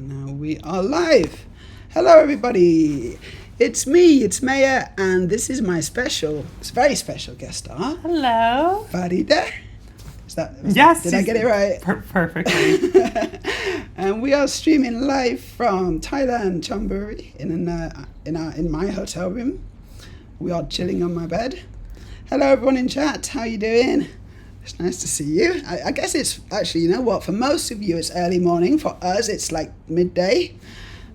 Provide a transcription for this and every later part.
Now we are live. Hello everybody. It's me, it's Meja, and this is my very special guest star. Hello. Farida. Yes. Did I get it right? Perfectly. And we are streaming live from Thailand, Chonburi, in my hotel room. We are chilling on my bed. Hello everyone in chat, how you doing? It's nice to see you. I guess it's actually, you know what, for most of you it's early morning. For us it's like midday.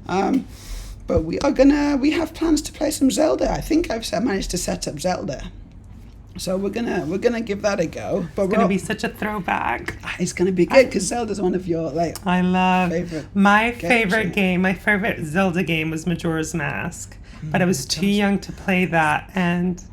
But we have plans to play some Zelda. I think I've managed to set up Zelda. So we're gonna give that a go. But it's gonna be such a throwback. It's gonna be good because Zelda's one of your my favorite game. My favorite Zelda game was Majora's Mask, but I was too young to play that, and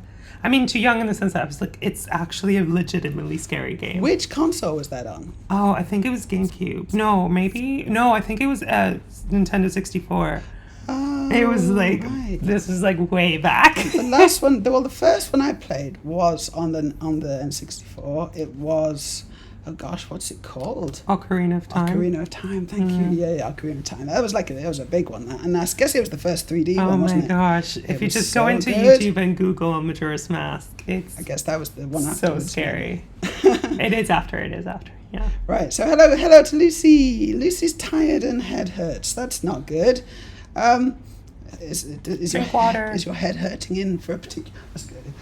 I mean too young in the sense that I was like, it's actually a legitimately scary game. Which console was that on? Oh, I think it was GameCube. I think it was Nintendo 64. Oh, it was like right. This is like way back. The first one I played was on the N64. It was, oh gosh, what's it called? Ocarina of Time. Ocarina of Time, thank you. Yeah, Ocarina of Time. That was a big one, and I guess it was the first 3D one, wasn't it? Oh my gosh! If you just go into good. YouTube and Google Majora's Mask, I guess that was the one after. So scary. It is after. Yeah. Right. So hello to Lucy. Lucy's tired and head hurts. That's not good. Is your head hurting in for a particular? That's good.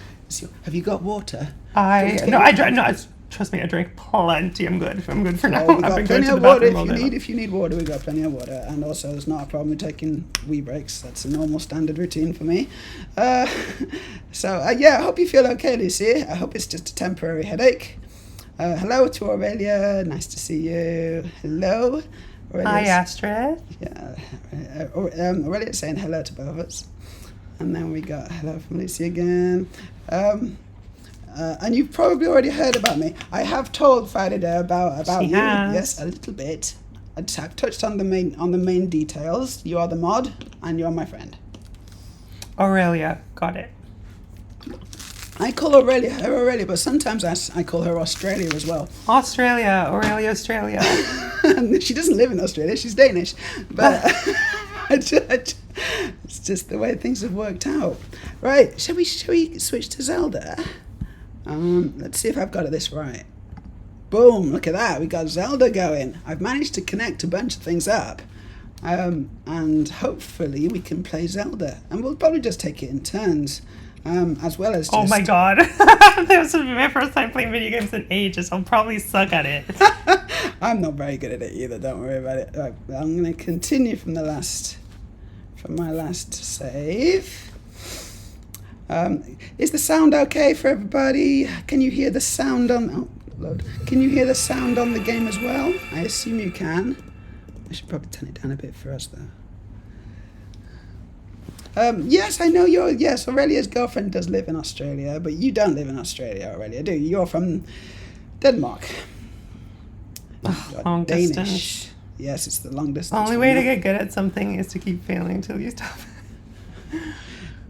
Have you got water? Trust me, I drank plenty. I'm good for now. We've got plenty of water if you need water. We've got plenty of water, and also there's not a problem with taking wee breaks. That's a normal standard routine for me. I hope you feel okay, Lucy. I hope it's just a temporary headache. Hello to Aurelia. Nice to see you. Hello. Hi, Astrid. Yeah, Aurelia's saying hello to both of us. And then we got hello from Lucy again. And you've probably already heard about me. I have told Farida about you. Yes, a little bit. I've touched on the main details. You are the mod, and you're my friend. Aurelia, got it. I call Aurelia, but sometimes I call her Australia as well. Aurelia. She doesn't live in Australia, she's Danish. But it's just the way things have worked out. Right, shall we switch to Zelda? Let's see if I've got this right. Boom, look at that, we got Zelda going. I've managed to connect a bunch of things up. And hopefully we can play Zelda. And we'll probably just take it in turns. As well as oh my god. This is my first time playing video games in ages. I'll probably suck at it. I'm not very good at it either, don't worry about it. Right, I'm going to continue from my last save. Is the sound okay for everybody? Can you hear the sound Can you hear the sound on the game as well? I assume you can. I should probably turn it down a bit for us though. Yes, I know Aurelia's girlfriend does live in Australia, but you don't live in Australia, Aurelia, do you? You're from Denmark. Long Danish. distance. Yes, it's the long distance. The only way to get good at something is to keep failing till you stop.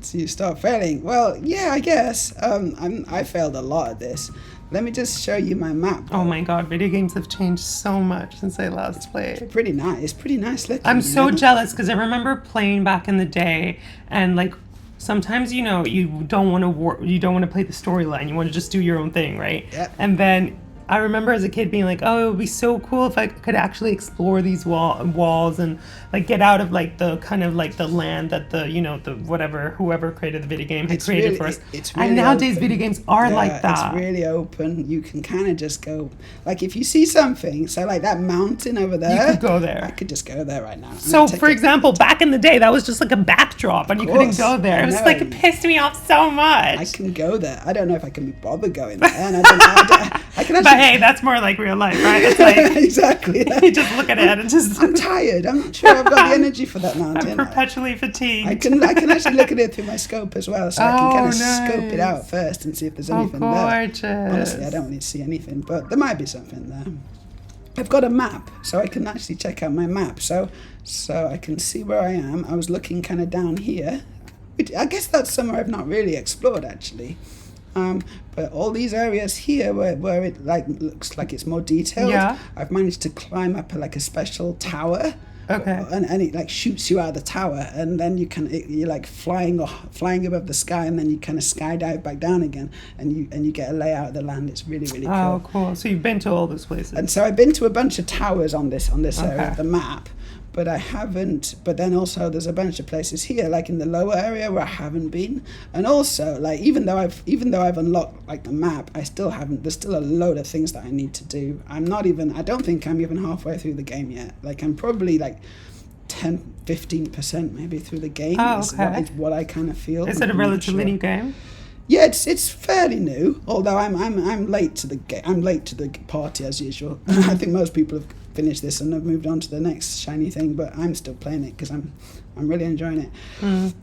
So you start failing. Well, yeah, I guess. I failed a lot at this. Let me just show you my map. Oh my god, video games have changed so much since I last played. It's pretty nice. It's pretty nice looking. I'm so jealous because I remember playing back in the day, and like sometimes you don't want to play the storyline. You want to just do your own thing, right? Yep. And then I remember as a kid being like, oh, it would be so cool if I could actually explore these walls and like get out of like the kind of like the land that whoever created the video game had created for us. And nowadays video games are like that. It's really open. You can kind of just go, like if you see something, so like that mountain over there. You could go there. I could just go there right now. So for example, back in the day, that was just like a backdrop and you couldn't go there. It was like, it pissed me off so much. I can go there. I don't know if I can be bothered going there. And I can actually. But hey, that's more like real life, right? It's like exactly. You just look at it and just. I'm tired. I'm not sure I've got the energy for that mountain. I'm perpetually fatigued. I can actually look at it through my scope as well, so I can kind of scope it out first and see if there's anything gorgeous. there. Honestly, I don't really see anything, but there might be something there. I've got a map, so I can actually check out my map. So I can see where I am. I was looking kind of down here. I guess that's somewhere I've not really explored actually. But all these areas here where it like looks like it's more detailed, I've managed to climb up like a special tower Okay. And it like shoots you out of the tower, and then you're like flying above the sky, and then you kind of skydive back down again, and you get a layout of the land. It's really, really cool. Oh, cool. So you've been to all those places. And so I've been to a bunch of towers on this area Okay. of the map, but I haven't. But then also there's a bunch of places here, like in the lower area, where I haven't been. And also, like even though I've unlocked like the map, I still haven't. There's still a load of things that I need to do. I don't think I'm even halfway through the game yet. Like I'm probably like 10-15% maybe through the game. Oh, is okay. what I kind of feel. Is it a relatively new game? Yeah, it's fairly new. Although I'm late to the I'm late to the party as usual. I think most people have finished this and have moved on to the next shiny thing, but I'm still playing it because I'm really enjoying it.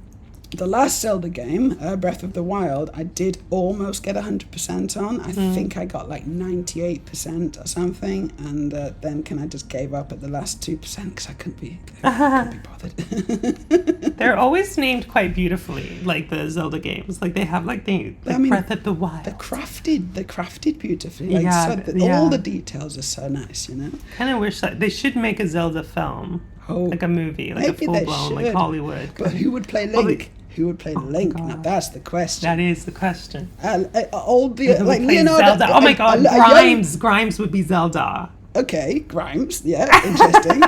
The last Zelda game, Breath of the Wild, I did almost get 100% on. I think I got like 98% or something, and then I just gave up at the last 2% because I couldn't be bothered. They're always named quite beautifully, like the Zelda games. Like they have like Breath of the Wild. They're crafted beautifully. Like all the details are so nice, you know. Kind of wish that they should make a Zelda film. Like a movie, like a full-blown, like Hollywood. But who would play Link? Who would play Link? Now that's the question. That is the question. Like Leonardo. Zelda. Oh my God, Grimes would be Zelda. Okay, Grimes. Yeah, interesting.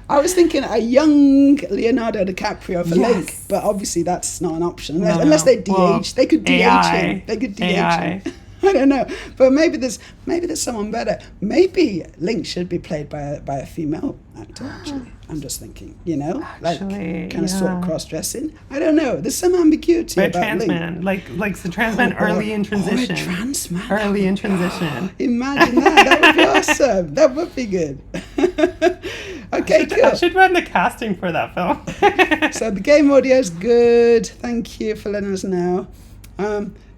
I was thinking a young Leonardo DiCaprio for Link, but obviously that's not an option unless they de-age. They could de-age him. They could de-age him. I don't know, but maybe there's someone better. Maybe Link should be played by a female actor. Actually, I'm just thinking, you know, like kind of sort of cross-dressing. I don't know. There's some ambiguity but about trans Link. man, like the trans man early in transition. Or a trans man. Early in transition. Imagine that. That would be awesome. That would be good. Okay, cool. I should run the casting for that film. So the game audio is good. Thank you for letting us know.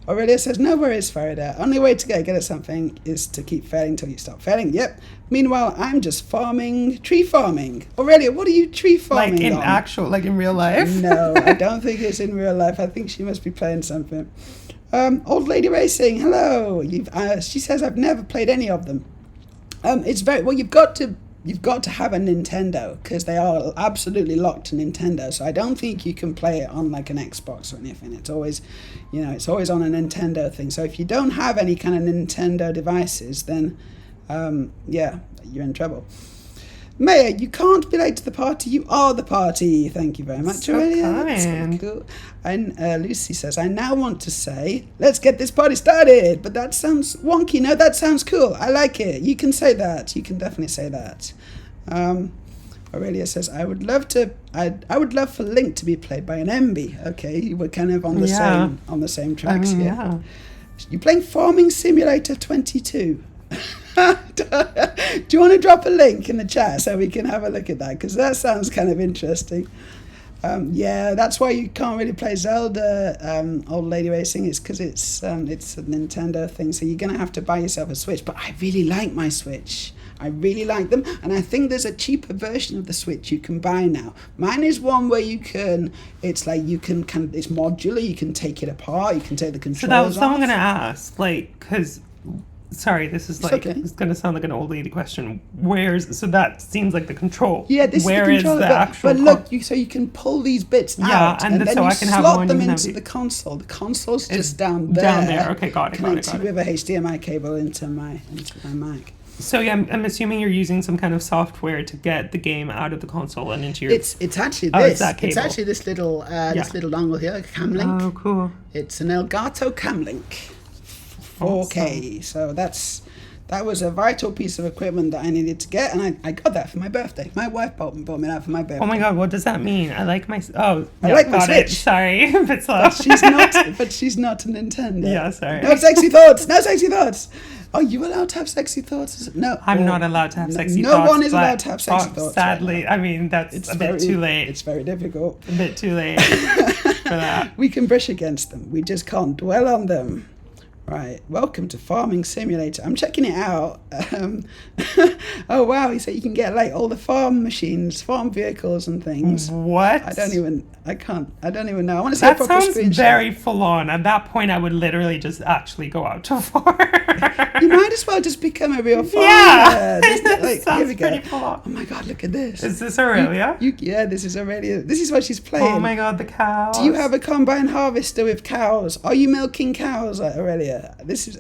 Aurelia says, no worries, Farida. Only way to get at something is to keep failing till you stop failing. Yep. Meanwhile, I'm just tree farming. Aurelia, what are you tree farming like in real life? No, I don't think it's in real life. I think she must be playing something. Old Lady Racing, hello. She says, I've never played any of them. It's very, well, you've got to have a Nintendo because they are absolutely locked to Nintendo. So I don't think you can play it on like an Xbox or anything. It's always, it's always on a Nintendo thing. So if you don't have any kind of Nintendo devices, then you're in trouble. Maya, you can't be late to the party. You are the party. Thank you very much, So Aurelia. kind. That's so cool. And Lucy says, I now want to say, let's get this party started. But that sounds wonky. No, that sounds cool. I like it. You can say that. You can definitely say that. Aurelia says, I would love for Link to be played by an MB. Okay, we're kind of on the same tracks here. Yeah. You're playing Farming Simulator 22. Do you want to drop a link in the chat so we can have a look at that? Because that sounds kind of interesting. That's why you can't really play Zelda, Old Lady Racing. It's because it's a Nintendo thing. So you're going to have to buy yourself a Switch. But I really like my Switch. I really like them. And I think there's a cheaper version of the Switch you can buy now. Mine is one where it's modular. You can take it apart. You can take the controllers So that was off. I'm going to ask, because... Sorry, this is it's going to sound like an old lady question. So that seems like the control. Yeah, this Where is the controller. Is the actual but look, you can pull these bits out, and then so you I can have slot one them even into though the console. The console's just down Down there. there. Okay, got it. Connected with a HDMI cable into my Mac. So yeah, I'm assuming you're using some kind of software to get the game out of the console and into your. It's actually this. It's that cable. It's actually this little dongle here, a cam link. Oh, cool. It's an Elgato cam link, 4K. Awesome. So that was a vital piece of equipment that I needed to get, and I got that for my birthday. My wife bought me that for my birthday. Oh my God, what does that mean? I like my I like my Switch. Sorry, but she's not a Nintendo. Yeah, sorry. No sexy thoughts. No sexy thoughts. Are you allowed to have sexy thoughts? No. I'm not allowed to have sexy thoughts. No one is allowed to have sexy thoughts. Sadly, right, I mean it's a bit too late. It's very difficult. A bit too late for that. We can brush against them. We just can't dwell on them. Right, welcome to Farming Simulator. I'm checking it out. Oh wow, he said you can get like all the farm machines, farm vehicles and things. What? I don't even know. I want to see that a proper sounds screenshot. very full on. At that point, I would literally just actually go out to farm. You might as well just become a real farmer. Yeah. Here we go. Pretty cool. Oh my god, look at this. Is this Aurelia? Yeah, this is Aurelia. This is what she's playing. Oh my god, the cows. Do you have a combine harvester with cows? Are you milking cows, Aurelia? These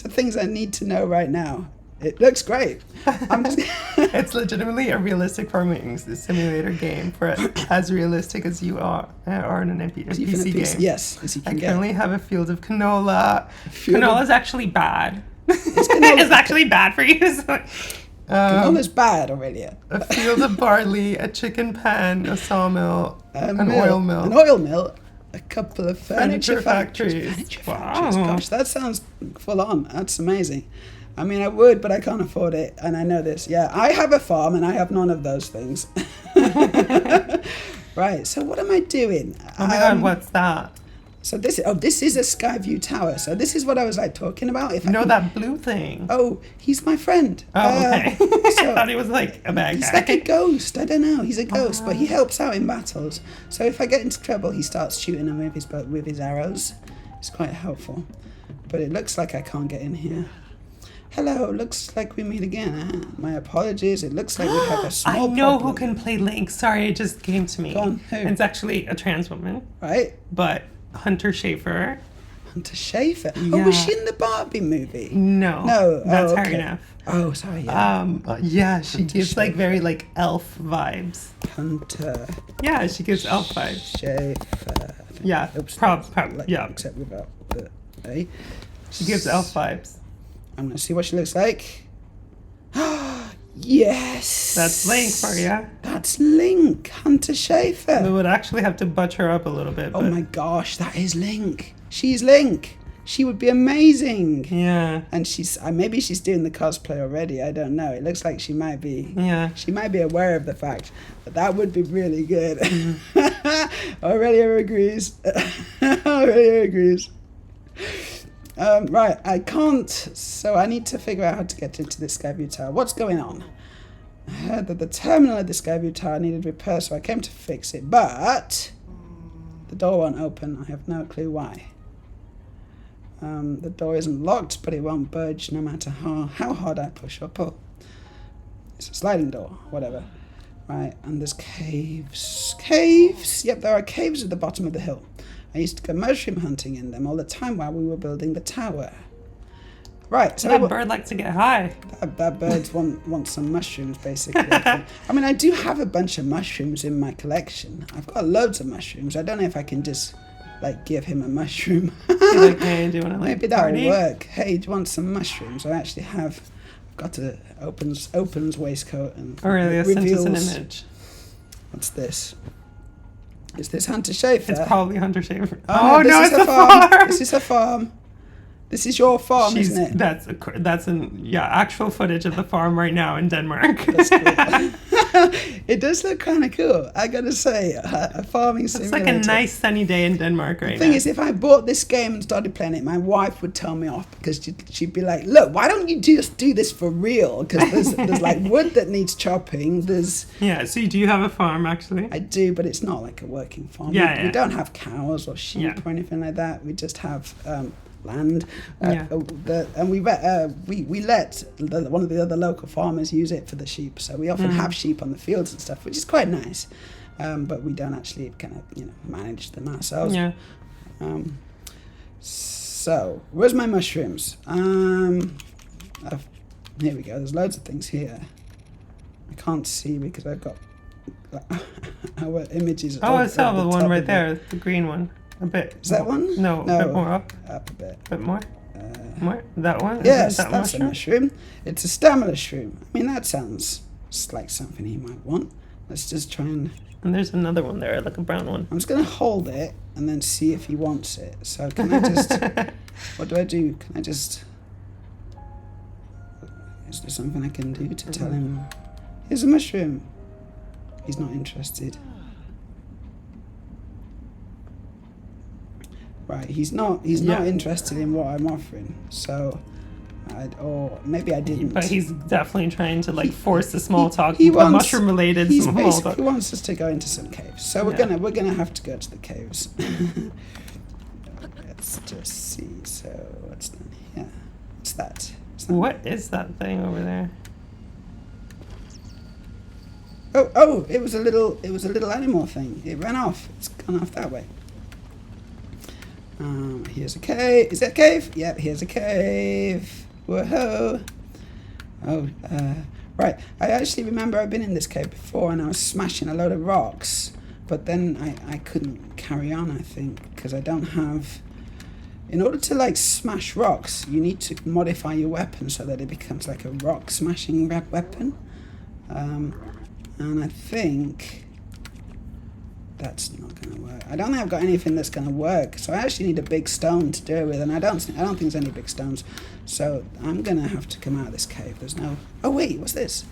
are things I need to know right now. It looks great. I'm just It's legitimately a realistic farming simulator game for as realistic as you are in an PC game. Yes, as you I can get. currently have a field of canola. Canola's actually bad. Canola- It's actually bad for you. Canola's bad, Aurelia. A field of barley, a chicken pen, a sawmill, an oil mill. An oil mill. A couple of furniture factories. Furniture Wow. factories. Gosh, that sounds full on. That's amazing. I mean, I would, but I can't afford it, and I know this. Yeah, I have a farm, and I have none of those things. Right. So what am I doing? Oh my god, what's that? So this is a Skyview tower. So this is what I was like talking about. If I No, can- that blue thing. Oh, he's my friend. Oh, okay. So I thought he was like a bad he's guy. like a ghost. I don't know. He's a ghost, but he helps out in battles. So if I get into trouble, he starts shooting them with his arrows. It's quite helpful. But it looks like I can't get in here. Hello, looks like we meet again. My apologies. It looks like we have a small I know problem. who can play Link. Sorry, it just came to me. Go on, who? It's actually a trans woman, Right? but Hunter Schafer. Hunter Schafer. Oh, Yeah. was she in the Barbie movie? No. No. That's oh, Harry okay. Neff. Oh, sorry. Yeah. Yeah, she Hunter gives like Schafer. very like elf vibes. Hunter Yeah, she gives elf vibes. Schafer. Yeah, yeah. Except without the A. She gives elf vibes. I'm gonna see what she looks like. Yes. That's Link for you. That's Link. Hunter Schafer. We would actually have to butch her up a little bit. Oh But my gosh, that is Link. She's Link. She would be amazing. yeah, And she's maybe she's doing the cosplay already. I don't know. It looks like she might be. yeah. She might be aware of the fact, but that would be really good. Aurelia agrees. Aurelia agrees. Right, I can't. So I need to figure out how to get into this Skyview Tower. What's going on? I heard that the terminal at the Skyview Tower needed repair, so I came to fix it. But the door won't open. I have no clue why. The door isn't locked, but it won't budge no matter how hard I push or pull. It's a sliding door, whatever. Right, and there's caves. Caves! Yep, there are caves at the bottom of the hill. I used to go mushroom hunting in them all the time while we were building the tower. Right, so That bird likes to get high. that bird wants some mushrooms, basically. I mean, I do have a bunch of mushrooms in my collection. I've got loads of mushrooms. I don't know if I can just, like, give him a mushroom. You're like, hey, do you want to like Maybe that'll party? work. Hey, do you want some mushrooms? I actually have. I've got a opens waistcoat and Aurelia sent us reveals. an image. What's this? Is this Hunter Schafer? It's probably Hunter Schafer. Oh, no, this it's is a farm. This is a farm. This is your farm, isn't it? That's actual footage of the farm right now in Denmark. That's cool. It does look kind of cool. I gotta say, a farming It's simulator. like a nice sunny day in Denmark right The thing now. is, if I bought this game and started playing it, my wife would tell me off because she'd be like, "Look, why don't you just do this for real? Because there's like wood that needs chopping. Yeah, so do you have a farm actually? I do, but it's not like a working farm. Yeah, We don't have cows or sheep Yeah. or anything like that. We just have land. Yeah. And we let one of the other local farmers use it for the sheep. So we often have sheep on the fields and stuff, which is quite nice. But we don't actually kind of manage them ourselves. Yeah. So where's my mushrooms? Here we go. There's loads of things here. I can't see because I've got our images. Oh, I saw at the top one right of it. there, the green one. A bit. Is that one? No, a bit more up. Up a bit. A bit more. More? That one? Yes, That that's a mushroom. It's a stamina shroom. I mean, that sounds like something he might want. Let's just try and... And there's another one there, like a brown one. I'm just going to hold it and then see if he wants it. So can I just... What do I do? Can I just... Is there something I can do to tell him? Here's a mushroom. He's not interested. Right, he's not interested in what I'm offering. So, or maybe I didn't. But he's definitely trying to like force the small talk, he wants, mushroom related He small talk. wants us to go into some caves. So we're gonna have to go to the caves. Let's just see. So what's down here? What's that? What is that thing over there? Oh, it was a little animal thing. It ran off. It's gone off that way. Here's a cave. Is that a cave? Yep, here's a cave. Whoa. Oh, right. I actually remember I've been in this cave before and I was smashing a load of rocks, but then I couldn't carry on, I think, because I don't have... In order to, like, smash rocks, you need to modify your weapon so that it becomes like a rock smashing weapon. And I think that's not going to work. I don't think I've got anything that's going to work. So I actually need a big stone to do it with, and I don't think there's any big stones. So I'm going to have to come out of this cave. There's no... Oh, wait, what's this?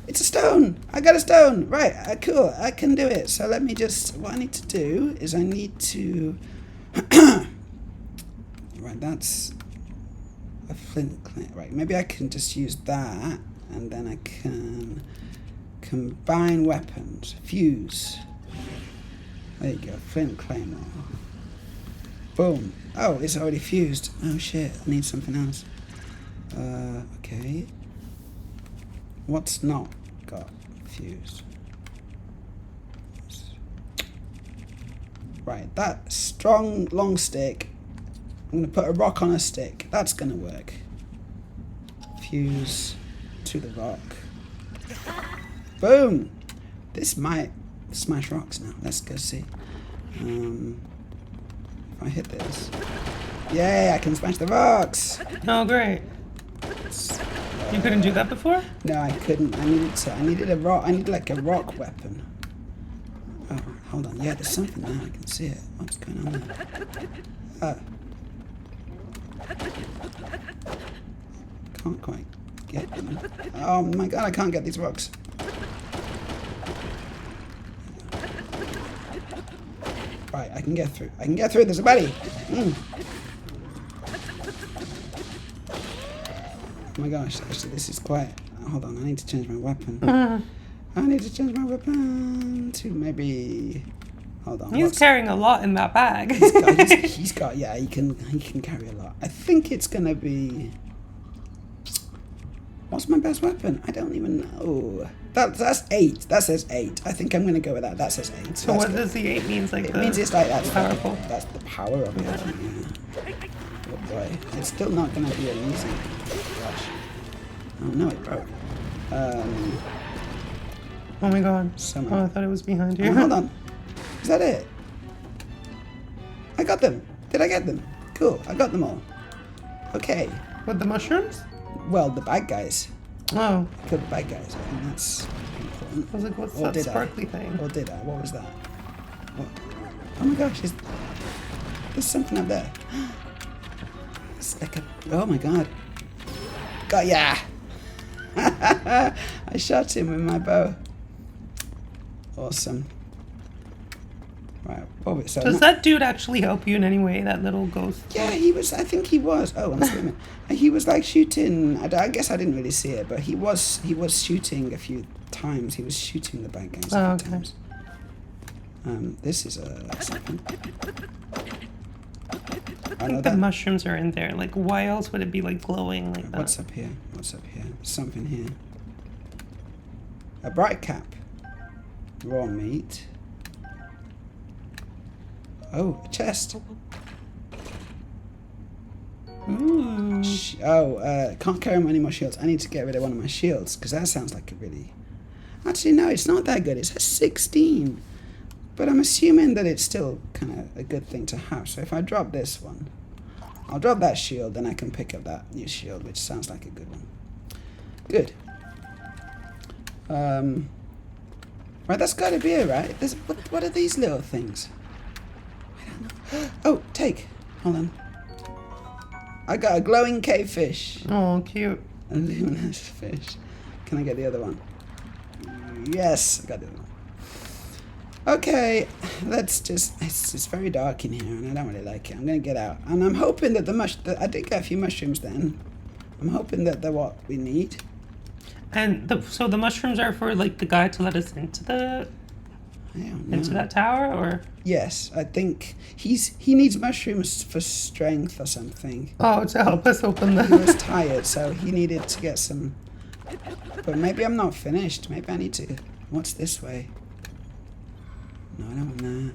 It's a stone! I got a stone! Right, cool, I can do it. So let me just... What I need to do is I need to... Right, that's a flint clay. Right, maybe I can just use that, and then I can... Combine weapons. Fuse. There you go. Flint claymore. Boom. Oh, it's already fused. Oh shit. I need something else. Okay. What's not got fused? Right. That strong long stick. I'm going to put a rock on a stick. That's going to work. Fuse to the rock. Boom! This might smash rocks now. Let's go see. If I hit this. Yay, I can smash the rocks! Oh, great. You couldn't do that before? No, I couldn't. I needed a rock. I need like a rock weapon. Oh, hold on. Yeah, there's something there. I can see it. What's going on there? Can't quite get them. Oh my god, I can't get these rocks. Right, I can get through. I can get through. There's a buddy. Oh my gosh, actually, this is quite... Hold on, I need to change my weapon. I need to change my weapon to maybe... Hold on. He's carrying a lot in that bag. he's got, yeah, he can carry a lot. I think it's gonna be... What's my best weapon? I don't even know. That's 8. That says 8. I think I'm going to go with that. That says 8. So what does the 8 mean? Like it means it's like that's powerful. That's the power of it. Yeah. Oh boy, it's still not going to be an easy. Gosh. Oh no, it broke. Oh my god. Oh, I thought it was behind you. Oh, hold on. Is that it? I got them. Did I get them? Cool. I got them all. Okay. What, the mushrooms? Well, the bad guys. Oh. I killed the bad guys. I think that's important. I was like, what's that sparkly thing? Or did I? What was that? What? Oh my gosh, there's something up there. It's like a... Oh my god. Got ya! I shot him with my bow. Awesome. Right. Oh, so does that dude actually help you in any way, that little ghost? Yeah, he was. I think he was. Oh, I'm swimming. He was like shooting. I guess I didn't really see it, but he was shooting a few times. He was shooting the bad guys a few times. This is a second. I think the mushrooms are in there. Like, why else would it be like glowing like that? What's up here? What's up here? Something here. A bright cap. Raw meat. Oh, a chest. Ooh. Can't carry any more shields. I need to get rid of one of my shields, because that sounds like a really... Actually, no, it's not that good. It says 16. But I'm assuming that it's still kind of a good thing to have. So if I drop this one, I'll drop that shield, then I can pick up that new shield, which sounds like a good one. Good. Right, that's got to be it, right? What are these little things? Oh, take. Hold on. I got a glowing cave fish. Oh, cute. A luminous fish. Can I get the other one? Yes, I got the other one. Okay, let's just... It's very dark in here, and I don't really like it. I'm going to get out. And I'm hoping that I did get a few mushrooms then. I'm hoping that they're what we need. And so the mushrooms are for, like, the guy to let us into the... I don't know. Into that tower, or? Yes, I think he needs mushrooms for strength or something. Oh, to help us open He was the... tired, so he needed to get some. But maybe I'm not finished. Maybe I need to. What's this way? No, I don't want that.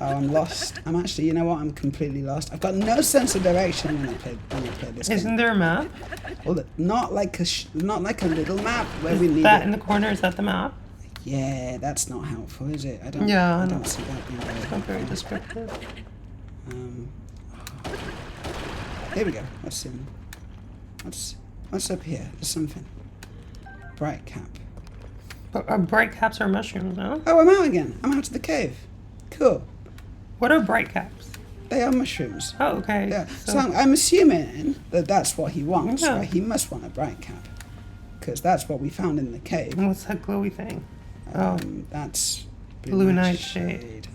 Oh, I'm lost. I'm actually, you know what? I'm completely lost. I've got no sense of direction when I play this game. Isn't there a map? Well, not like a little map where we need That it. in the corner, is that the map? Yeah, that's not helpful, is it? I don't see that being very Not helpful. very descriptive. Here we go. What's in? What's up here? There's something. Bright cap. But bright caps are mushrooms, no? Oh, I'm out again. I'm out of the cave. Cool. What are bright caps? They are mushrooms. Oh, okay. Yeah. So I'm assuming that that's what he wants. Yeah. Right? He must want a bright cap, because that's what we found in the cave. And what's that glowy thing? That's Blue Nightshade.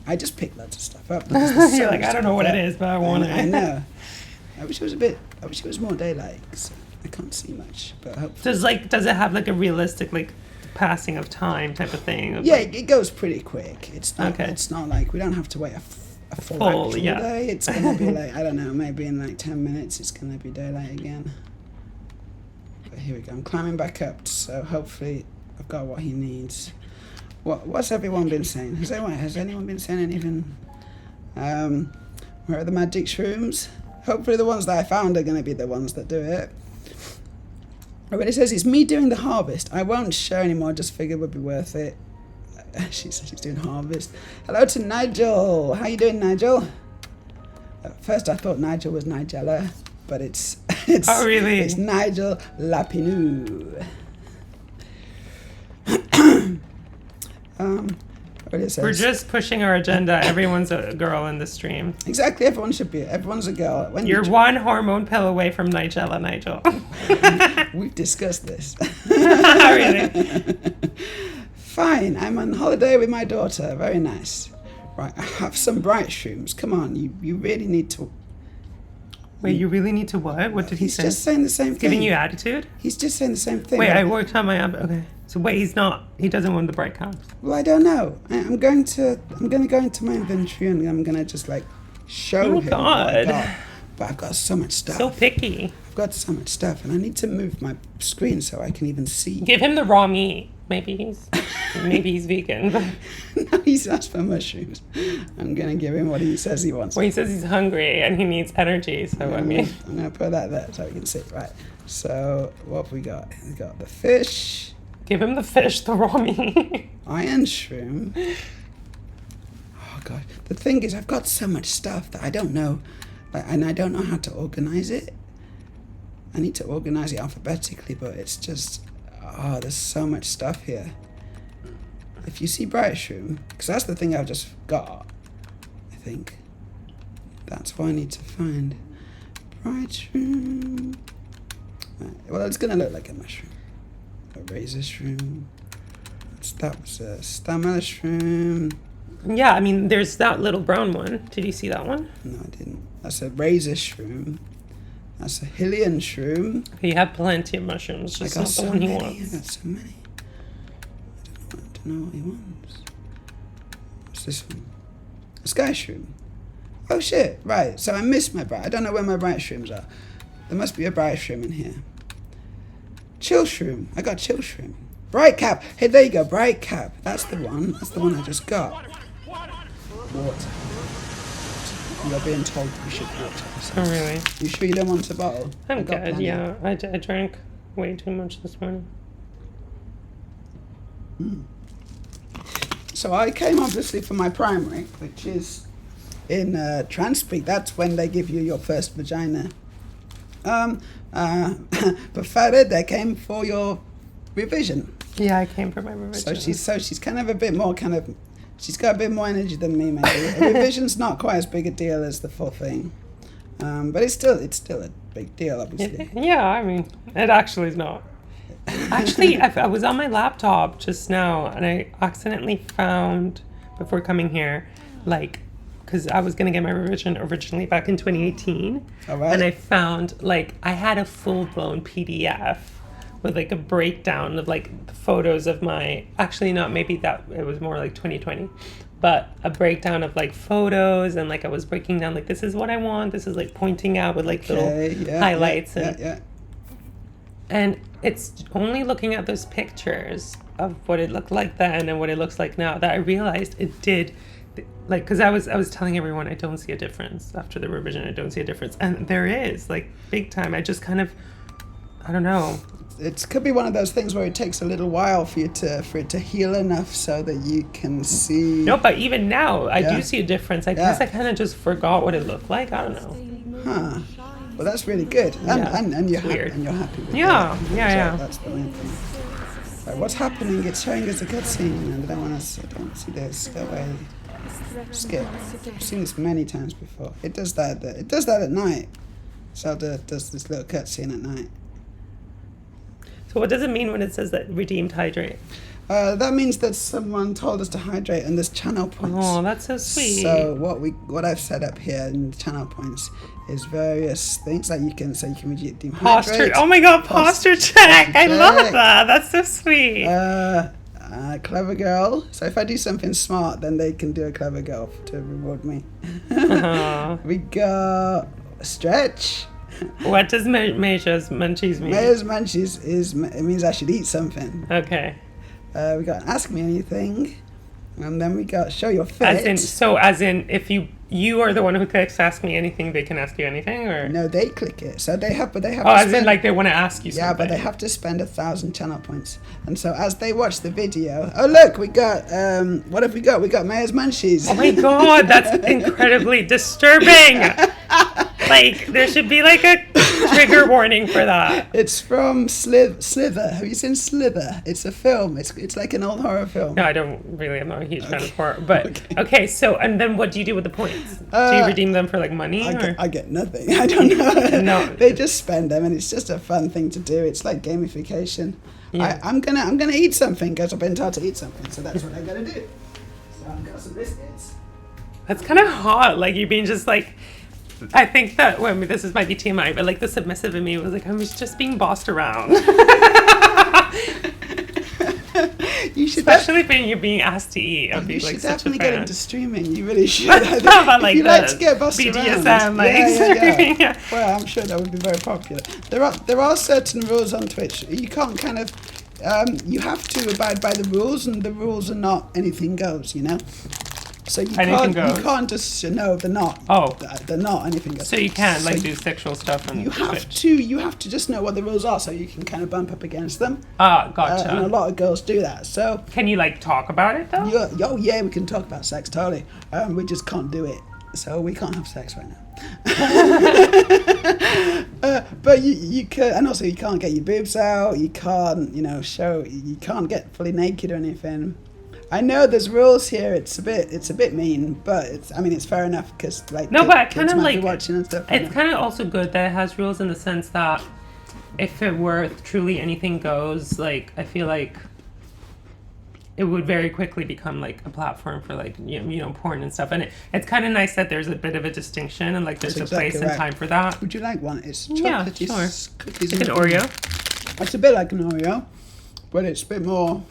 I just picked loads of stuff up. because there's so You're like, much I don't know what stuff it there. is, but I want it. I know. I wish it was more daylight, 'cause I can't see much. But hopefully. Does it have like a realistic like passing of time type of thing? Of, Yeah, like, it goes pretty quick. It's not. Okay. It's not like we don't have to wait a full actual day. It's gonna be like, I don't know, maybe in like 10 minutes it's gonna be daylight again. But here we go. I'm climbing back up, so hopefully I've got what he needs. What's everyone been saying? Has anyone been saying anything? Where are the magic shrooms? Hopefully the ones that I found are gonna be the ones that do it. But it says it's me doing the harvest. I won't share anymore. Just figured it would be worth it. She's doing harvest. Hello to Nigel. How you doing, Nigel? At first I thought Nigel was Nigella, but it's Oh, really? It's Nigel Lapinu. What it says. We're just pushing our agenda. Everyone's a girl in the stream. Exactly. Everyone's a girl. When You're one hormone pill away from Nigella, Nigel. We've discussed this. Really? Fine. I'm on holiday with my daughter. Very nice. Right. I have some bright shrooms. Come on. You really need to. Wait, you really need to what? What did he He's say? just saying the same thing. Giving you attitude? He's just saying the same thing. Wait, I worked on my... Okay. So wait, he doesn't want the bright caps. Well, I don't know. I'm going to go into my inventory and I'm going to just like show him what I got. But I've got so much stuff. So picky. I've got so much stuff and I need to move my screen so I can even see. Give him the raw meat. Maybe he's vegan. But... No, he's asked for mushrooms. I'm going to give him what he says he wants. Well, he says he's hungry and he needs energy. So I'm going to put that there so we can see. Right. So what have we got? We got the fish. Give him the fish, the raw meat. Iron shroom. Oh god. The thing is, I've got so much stuff that I don't know, and I don't know how to organize it. I need to organize it alphabetically, but it's just, there's so much stuff here. If you see bright shroom, because that's the thing I've just got, I think. That's what I need to find. Bright shroom. Right. Well, it's gonna look like a mushroom. A razor shroom. That was a stamina shroom. Yeah, I mean, there's that little brown one. Did you see that one? No, I didn't. That's a razor shroom. That's a Hylian shroom. He had plenty of mushrooms, just not the one he wants. I got so many. I don't know what he wants. What's this one? A sky shroom. Oh shit! Right. So I missed my bright. I don't know where my bright shrooms are. There must be a bright shroom in here. Chill shroom. I got chill shroom. Bright cap. Hey, there you go. Bright cap. That's the one. That's the one I just got. Water. You're being told you should water. Oh, really? You sure you don't want a bottle? I'm good, yeah. I drank way too much this morning. So I came obviously for my primary, which is in Transpeak. That's when they give you your first vagina. But Farid, they came for your revision. Yeah, I came for my revision. So she's kind of a bit more she's got a bit more energy than me, maybe. A revision's not quite as big a deal as the full thing. But it's still a big deal, obviously. Yeah, I mean, it actually is not. Actually, I was on my laptop just now, and I accidentally found, before coming here, because I was going to get my revision originally back in 2018. All right. And I found, I had a full-blown PDF with like a breakdown of like photos of my, actually not, maybe that it was more like 2020, but a breakdown of like photos, and like I was breaking down like, this is what I want, this is like pointing out with like little highlights, and it's only looking at those pictures of what it looked like then and what it looks like now that I realized it did, like, because I was telling everyone I don't see a difference after the revision. I don't see a difference, and there is, like, big time. I just kind of, I don't know. It could be one of those things where it takes a little while for it to heal enough so that you can see. No, but even now I do see a difference. I guess I kind of just forgot what it looked like. I don't know. Huh. Well, that's really good, and you're happy, and you're happy with it. Yeah. That's the main thing. Right, what's happening? It's showing us a cutscene, and I don't want to see this. Go away. Skip. I've seen this many times before. It does that. It does that at night. Zelda does this little cutscene at night. So what does it mean when it says that redeemed hydrate? That means that someone told us to hydrate, and there's channel points. Oh, that's so sweet. So what I've set up here in the channel points is various things that you can redeem hydrate. Oh my god, posture check! I love that. That's so sweet. Clever girl. So if I do something smart, then they can do a clever girl to reward me. We got stretch. What does Meja's munchies mean? Meja's munchies it means I should eat something. Okay. We got ask me anything, and then we got show your fit. As in, if you are the one who clicks ask me anything, they can ask you anything, or no, they click it. So they have, in like they want to ask you something. Yeah, but they have to spend 1,000 channel points, and so as they watch the video, oh look, we got what have we got? We got Meja's munchies. Oh my god, that's incredibly disturbing. Like, there should be like a trigger warning for that. It's from Slither. Have you seen Slither? It's a film. It's like an old horror film. No, I don't really. I'm not a huge fan of horror. But okay. So and then what do you do with the points? Do you redeem them for like money? I get nothing. I don't know. No, they just spend them, and it's just a fun thing to do. It's like gamification. Yeah. I'm gonna eat something because I've been told to eat something, so that's what I gotta do. So I've got some biscuits. That's kind of hot. Like you're being just like. I think that, well, I mean, this might be TMI, but like the submissive in me was like, I was just being bossed around. You should especially when you're being asked to eat. I'd be you like should such definitely a fan. get into streaming. You really should. About like if you like to get bossed BDSM, around. like yeah. Well, I'm sure that would be very popular. There are certain rules on Twitch. You can't kind of. You have to abide by the rules, and the rules are not anything goes. You know. So you can't just they're not. Oh, they're not anything goes. So you can't do sexual stuff on Twitch. You have to just know what the rules are, so you can kind of bump up against them. Ah, gotcha. And a lot of girls do that. So can you like talk about it though? Yeah, we can talk about sex totally. We just can't do it, so we can't have sex right now. But you can, and also you can't get your boobs out. You can't, show. You can't get fully naked or anything. I know there's rules here. It's a bit mean, but it's fair enough because like no, but I kind of like watching and stuff. It's kind of also good that it has rules in the sense that if it were truly anything goes, like I feel like it would very quickly become like a platform for like porn and stuff. And it's kind of nice that there's a bit of a distinction and like there's a place and time for that. Would you like one? It's chocolate. Yeah, sure. Cookies. Like an Oreo. It's a bit like an Oreo, but it's a bit more.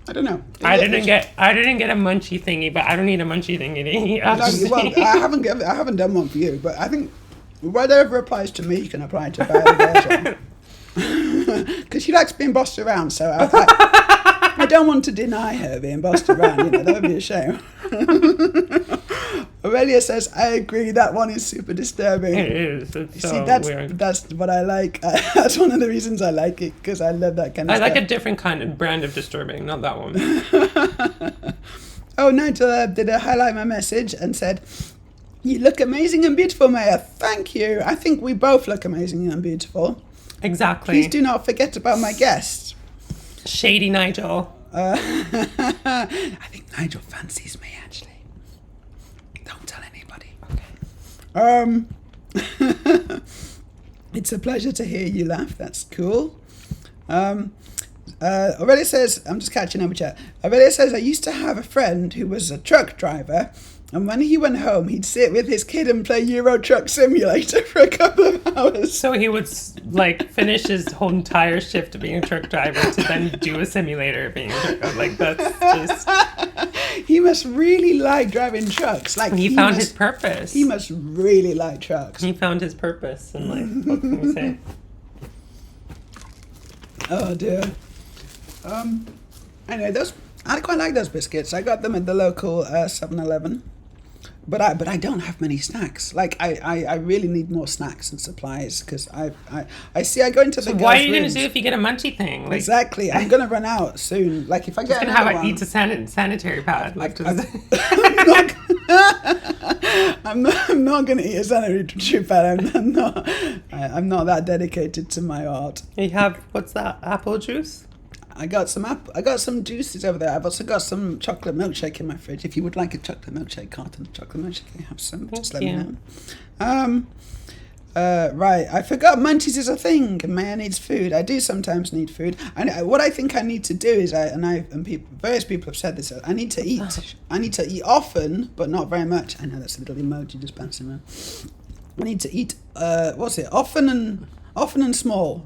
I don't know. I didn't get a munchie thingy, but I don't need a munchie thingy to eat. Well, I haven't done one for you, but I think whatever applies to me can apply to Violet because she likes being bossed around. So I don't want to deny her being bossed around. That would be a shame. Aurelia says, I agree, that one is super disturbing. It is. It's so weird. That's what I like. That's one of the reasons I like it, because I love that kind of stuff. I like a different kind of brand of disturbing, not that one. Oh, Nigel did highlight my message and said, you look amazing and beautiful, Maya. Thank you. I think we both look amazing and beautiful. Exactly. Please do not forget about my guest. Shady Nigel. I think Nigel fancies me, actually. Don't tell anybody. Okay. It's a pleasure to hear you laugh. That's cool. Aurelia says, I'm just catching up with chat. Aurelia says, I used to have a friend who was a truck driver And when he went home, he'd sit with his kid and play Euro Truck Simulator for a couple of hours. So he would like finish his whole entire shift of being a truck driver to then do a simulator of being a truck driver. Like that's just. He must really like driving trucks. Like he found his purpose. He must really like trucks. He found his purpose in life. What can we say? Oh dear. Anyway, I quite like those biscuits. I got them at the local 7-Eleven. But I don't have many snacks. Like I really need more snacks and supplies because I see I go into the. So what are you gonna do if you get a munchie thing? Like, exactly, I'm gonna run out soon. Like if I get gonna have eat a sanitary pad. Like I'm not gonna eat a sanitary pad. I'm not that dedicated to my art. You have what's that? Apple juice. I got some juices over there. I've also got some chocolate milkshake in my fridge. If you would like a chocolate milkshake, carton of chocolate milkshake, I have some. Just let me know. Right, I forgot munchies is a thing. Maya needs food. I do sometimes need food. What I think I need to do is various people have said this. I need to eat. I need to eat often, but not very much. I know that's a little emoji just bouncing around. I need to eat. Often and small.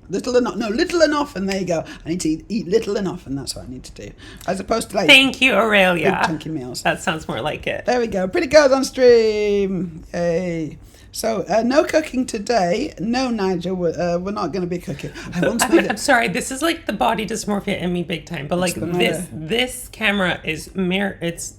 Little and often. There you go. I need to eat little and often. That's what I need to do, as opposed to like. Thank you, Aurelia. Big chunky meals. That sounds more like it. There we go. Pretty girls on stream. Yay. So no cooking today. No, Nigel. We're not going to be cooking. I'm sorry. This is like the body dysmorphia in me big time. But like this camera is mirror. It's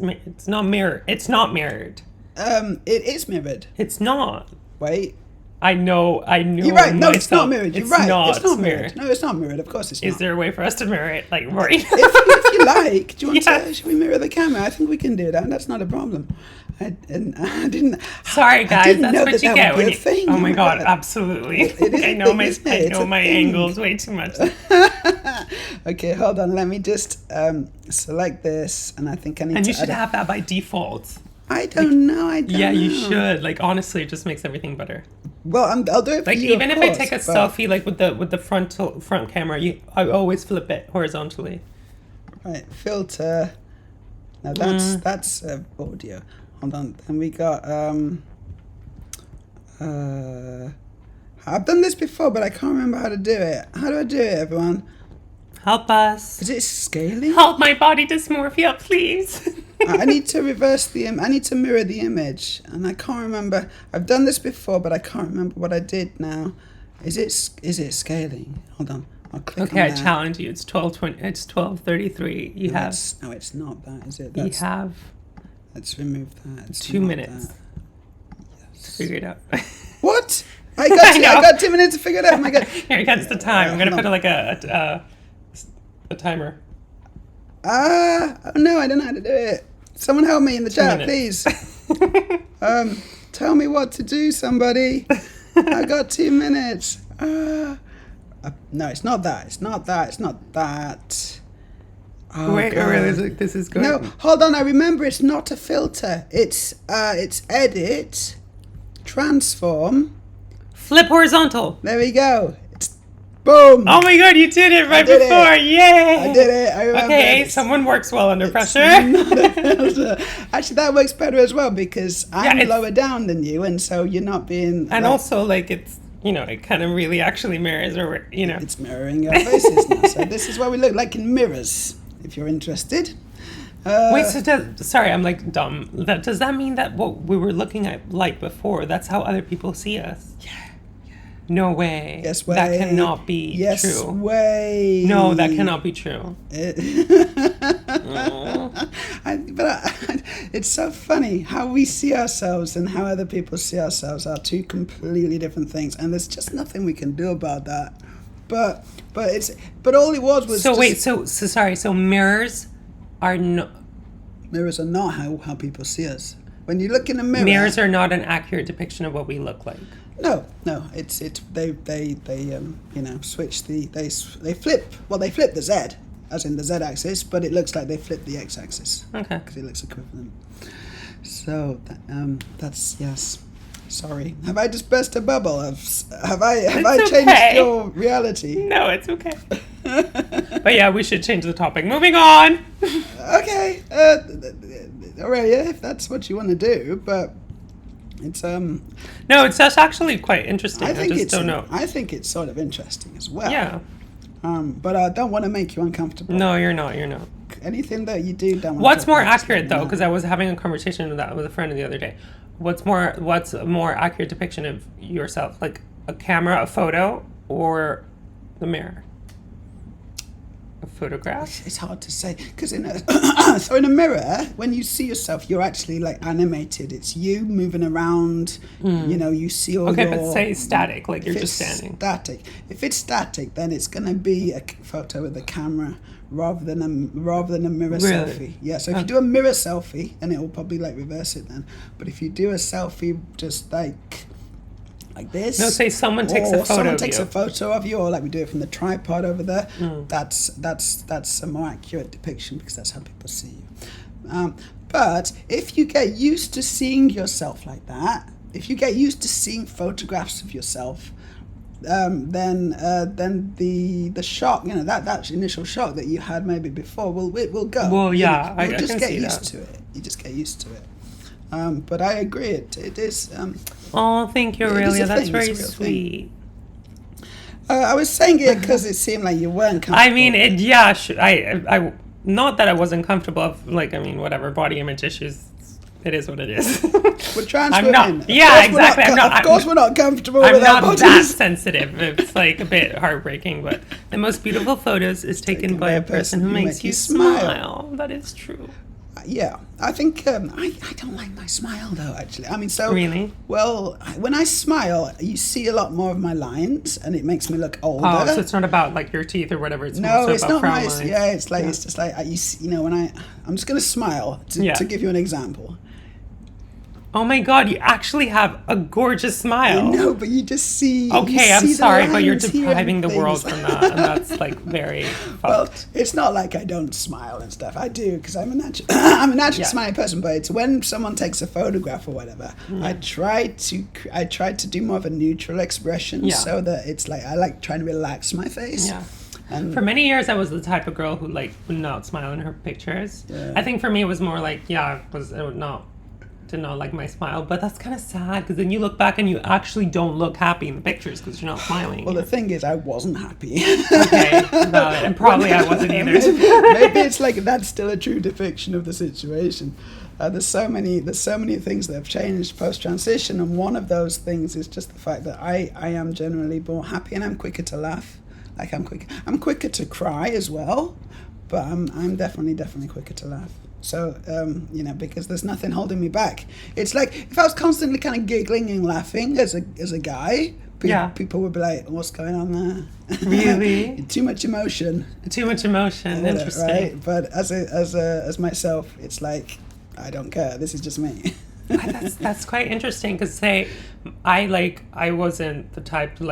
not mirror. It's not mirrored. It is mirrored. It's not. Wait. I knew. You're right. No, it's not mirrored. You're right. It's not mirrored. mirrored. No, it's not mirrored. Of course it's not. Is there a way for us to mirror it? Like, right? if you like, do you want to? Should we mirror the camera? I think we can do that. That's not a problem. I didn't. Sorry, guys. That's what you get when you. Thing. Oh my god! Absolutely. I know my angles way too much. Okay, hold on. Let me just select this, and I think I need. And you should have that by default. I don't know. Yeah, you should. Like, honestly, it just makes everything better. Well, I'll do it for like you, even if course, I take a selfie like with the front camera, I always flip it horizontally. Right, filter. Now that's audio. Hold on. Then we got I've done this before, but I can't remember how to do it. How do I do it, everyone? Help us. Is it scaling? Help my body dysmorphia, please. I need to reverse I need to mirror the image, and I can't remember. I've done this before, but I can't remember what I did now. Is it scaling? Hold on. I'll click on that. Okay, I challenge you. It's 12:20. It's 12:33. No, it's not that, is it? Let's remove that. It's 2 minutes. Yes. To figure it out. What? I got 2 minutes to figure it out. Oh my god. Here comes the time. I'm gonna put like a timer. Oh no, I don't know how to do it. Someone help me in the chat, please. Tell me what to do, somebody. I got 2 minutes. No, it's not that. It's not that. It's not that. Oh, wait, this is good. No, hold on. I remember. It's not a filter. It's edit, transform, flip horizontal. There we go. Boom! Oh my god, you did it right before! Yay! I did it. I remember. Okay, someone works well under pressure. Actually, that works better as well because I'm lower down than you, and so you're not being. And also, like it's it kind of really actually mirrors, or it's mirroring our faces now. So this is what we look like in mirrors. If you're interested. Wait, sorry, I'm like dumb. Does that mean that what we were looking at like before? That's how other people see us? Yeah. No way. Yes way. That cannot be true. Yes way. No, that cannot be true. It's so funny how we see ourselves and how other people see ourselves are two completely different things, and there's just nothing we can do about that. But all it was. So sorry. So mirrors are not how people see us. When you look in a mirror, mirrors are not an accurate depiction of what we look like. No, it's they switch they flip the Z as in the Z axis, but it looks like they flip the X axis. Okay. Because it looks equivalent. So that's yes. Sorry, have I just burst a bubble? Have I changed your reality? No, it's okay. But yeah, we should change the topic. Moving on. Okay. Aurelia, if that's what you want to do, but it's No, it's just actually quite interesting. I just don't know. I think it's sort of interesting as well. Yeah. But I don't want to make you uncomfortable. No, you're not. You're not. Anything that you do, don't. What's more accurate though? Because I was having a conversation with that with a friend the other day. What's a more accurate depiction of yourself? Like a camera, a photo, or the mirror? A photograph? It's hard to say because in a so in a mirror, when you see yourself, you're actually like animated. It's you moving around. You know, you see all your... but say static, like you're just standing. Static. If it's static, then it's gonna be a photo with a camera rather than a mirror selfie. Yeah. So if you do a mirror selfie, then it will probably like reverse it then. But if you do a selfie, just like this. No, say someone takes a photo of you, or like we do it from the tripod over there. That's a more accurate depiction because that's how people see you. But if you get used to seeing yourself like that, if you get used to seeing photographs of yourself, then the shock, that initial shock that you had maybe before will go. Well, yeah, you'll just get used to it. You just get used to it. But I agree, it is. Oh, thank you, Aurelia. That's very sweet. I was saying it because it seemed like you weren't comfortable. I mean, I not that I wasn't comfortable. Whatever, body image issues. It is what it is. We're trans women. Exactly. Of course, we're not comfortable with our bodies. I'm not that sensitive. It's like a bit heartbreaking, but the most beautiful photos is taken by a person who makes you smile. That is true. Yeah, I think I don't like my smile though. Actually, I mean, so really. Well, when I smile, you see a lot more of my lines, and it makes me look older. Oh, so it's not about like your teeth or whatever. It's no, more it's about not frown nice. lines. Yeah, it's like it's just like I'm just gonna smile to give you an example. Oh my God, you actually have a gorgeous smile. I know, but you just see... Okay, I'm sorry, but you're depriving the world from that, and that's like very fucked. Well, it's not like I don't smile and stuff. I do, because I'm a naturally smiling person, but it's when someone takes a photograph or whatever, I try to do more of a neutral expression so that it's like, I like trying to relax my face. Yeah. And for many years, I was the type of girl who like would not smile in her pictures. Yeah. I think for me, it was more like, I did not like my smile, but that's kind of sad because then you look back and you actually don't look happy in the pictures because you're not smiling. Well, the thing is, I wasn't happy. Okay, valid. And probably I wasn't either. Maybe it's like that's still a true depiction of the situation. There's so many things that have changed post transition, and one of those things is just the fact that I am generally more happy, and I'm quicker to laugh. Like I'm quicker to cry as well, but I'm definitely quicker to laugh. So, because there's nothing holding me back. It's like if I was constantly kind of giggling and laughing as a guy, people would be like, "What's going on there?" Really? Too much emotion. Interesting. Right? But as myself, it's like I don't care. This is just me. That's quite interesting because I wasn't the type to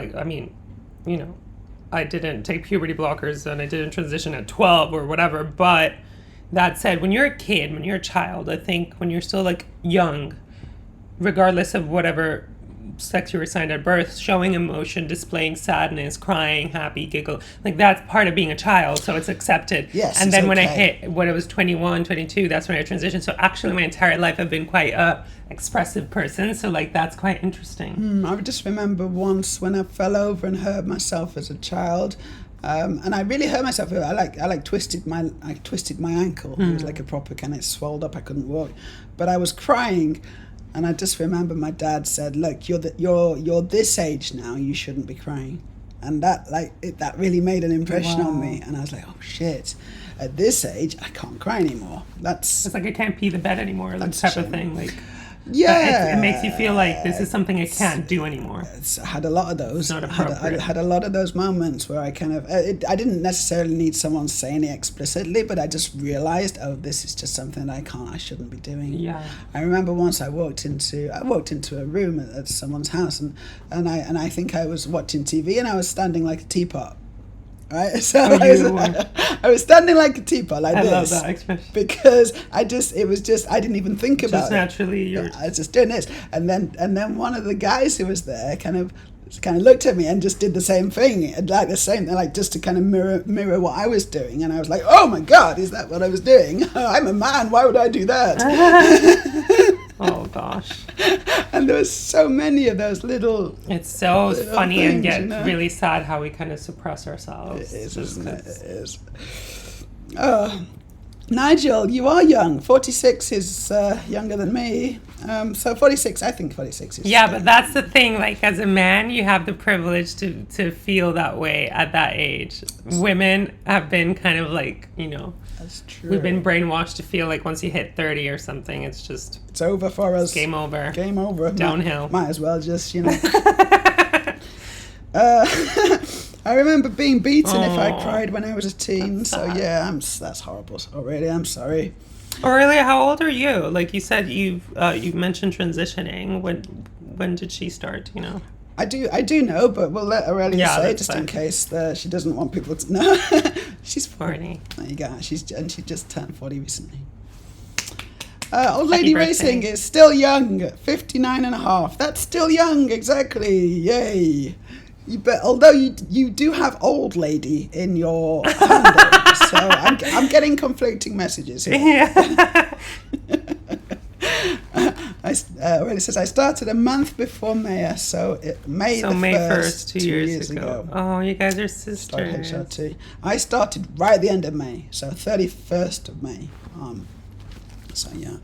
I didn't take puberty blockers and I didn't transition at 12 or whatever, but that said, when you're a kid, when you're a child, I think when you're still like young, regardless of whatever sex you were assigned at birth, showing emotion, displaying sadness, crying, happy, giggle, like that's part of being a child, so it's accepted. Yes. And then when I was 21, 22, that's when I transitioned. So actually my entire life I've been quite a expressive person, so like that's quite interesting. I just remember once when I fell over and hurt myself as a child. And I really hurt myself. I twisted my ankle. It was like a proper kind of swelled up. I couldn't walk, but I was crying, and I just remember my dad said, "Look, you're this age now. You shouldn't be crying," and that really made an impression on me. And I was like, "Oh shit! At this age, I can't cry anymore." It's like I can't pee the bed anymore. That type of thing. Like. Yeah, it makes you feel like this is something I can't do anymore. I had a lot of those. It's not appropriate. I had a lot of those moments where I kind of I didn't necessarily need someone saying it explicitly, but I just realized, oh, this is just something that I shouldn't be doing. Yeah. I remember once I walked into a room at someone's house, and I think I was watching TV and I was standing like a teapot. Right, so I was standing like a teapot like this. I love that expression because I didn't even think about it. Just naturally, I was just doing this, and then one of the guys who was there kind of kind of looked at me and just did the same thing, like the same, like just to kind of mirror what I was doing. And I was like, oh my God, is that what I was doing? I'm a man, why would I do that? Oh gosh. And there was so many of those little... It's so funny things, and yet you know? really sad how we kind of suppress ourselves. It is, just isn't it? 'cause- It is. Nigel, you are young. 46 is younger than me. So 46, I think 46 is... Yeah, but that's the thing. Like, as a man, you have the privilege to feel that way at that age. Women have been kind of like, you know... That's true. We've been brainwashed to feel like once you hit 30 or something, it's just... It's over for us. Game over. Game over. Downhill. Might as well just, you know... I remember being beaten if I cried when I was a teen. That's So sad. yeah, that's horrible. Oh really? I'm sorry. Aurelia, how old are you? Like you said, you mentioned transitioning. When did she start? You know. I do know, but we'll let Aurelia say that's just fine. in case she doesn't want people to know. She's 40. There you go. She just turned 40 recently. Old Lady Happy birthday. Racing is still young, 59 and a half. That's still young, exactly. Yay. Although you do have old lady in your handle, so I'm getting conflicting messages here. Yeah. It says I started a month before Maya, so May 1st, 2 years ago. Oh, you guys are Started sisters. HRT. I started right at the end of May, so 31st of May. So yeah.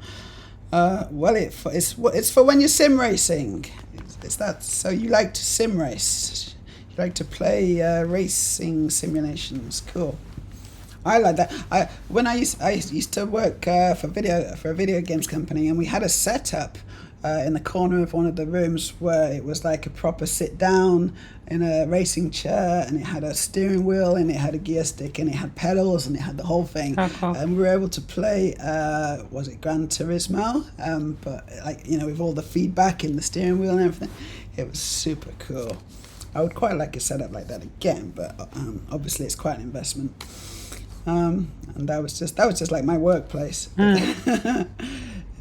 Well, it's for when you're sim racing. It's that. So you like to sim race. You like to play racing simulations. Cool. I like that. I used to work for a video games company, and we had a setup in the corner of one of the rooms where it was like a proper sit down in a racing chair, and it had a steering wheel, and it had a gear stick, and it had pedals, and it had the whole thing. Oh, cool. And we were able to play was it Gran Turismo, but like, you know, with all the feedback in the steering wheel and everything. It was super cool. I would quite like a setup like that again, but obviously it's quite an investment. And that was just like my workplace.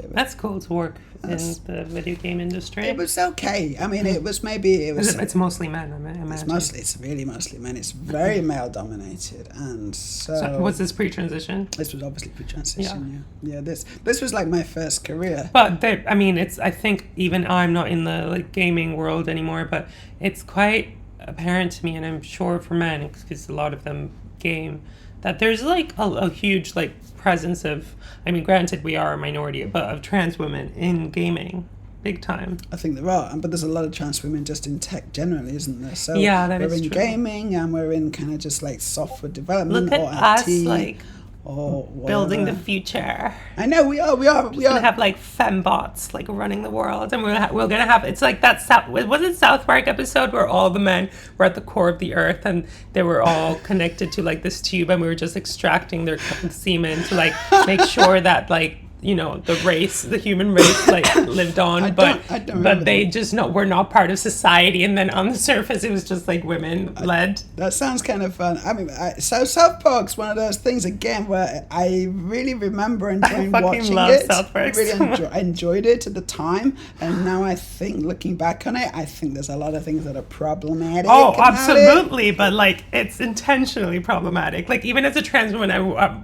That's cool to work in the video game industry. It was okay. I mean, it was. It's mostly men, I imagine. It's really mostly men. It's very male dominated, and So was this pre-transition? this was obviously pre-transition. Yeah. This was like my first career. But I think even I'm not in the like gaming world anymore, but it's quite apparent to me, and I'm sure for men, because a lot of them game, that there's like a huge like presence of, I mean, granted we are a minority, but of trans women in gaming, big time. I think there are, but there's a lot of trans women just in tech generally, isn't there? So Yeah, that we're is in true. gaming, and we're in kind of just like software development Look at or us, IT like or building the whatever. future. I know we are. We're gonna have like fembots like running the world, and we're gonna have it's like that was it South Park episode where all the men were at the core of the earth and they were all connected to like this tube, and we were just extracting their semen to like make sure that like, you know, the human race like lived on, I but don't remember they that. just were not part of society, and then on the surface it was just like women led. That sounds kind of fun. I mean, so South Park's one of those things again where I really remember enjoying fucking watching love it. South Park I really so much. enjoyed it at the time, and now I think, looking back on it, I think there's a lot of things that are problematic. Oh, about absolutely, but like it's intentionally problematic. Like even as a trans woman, I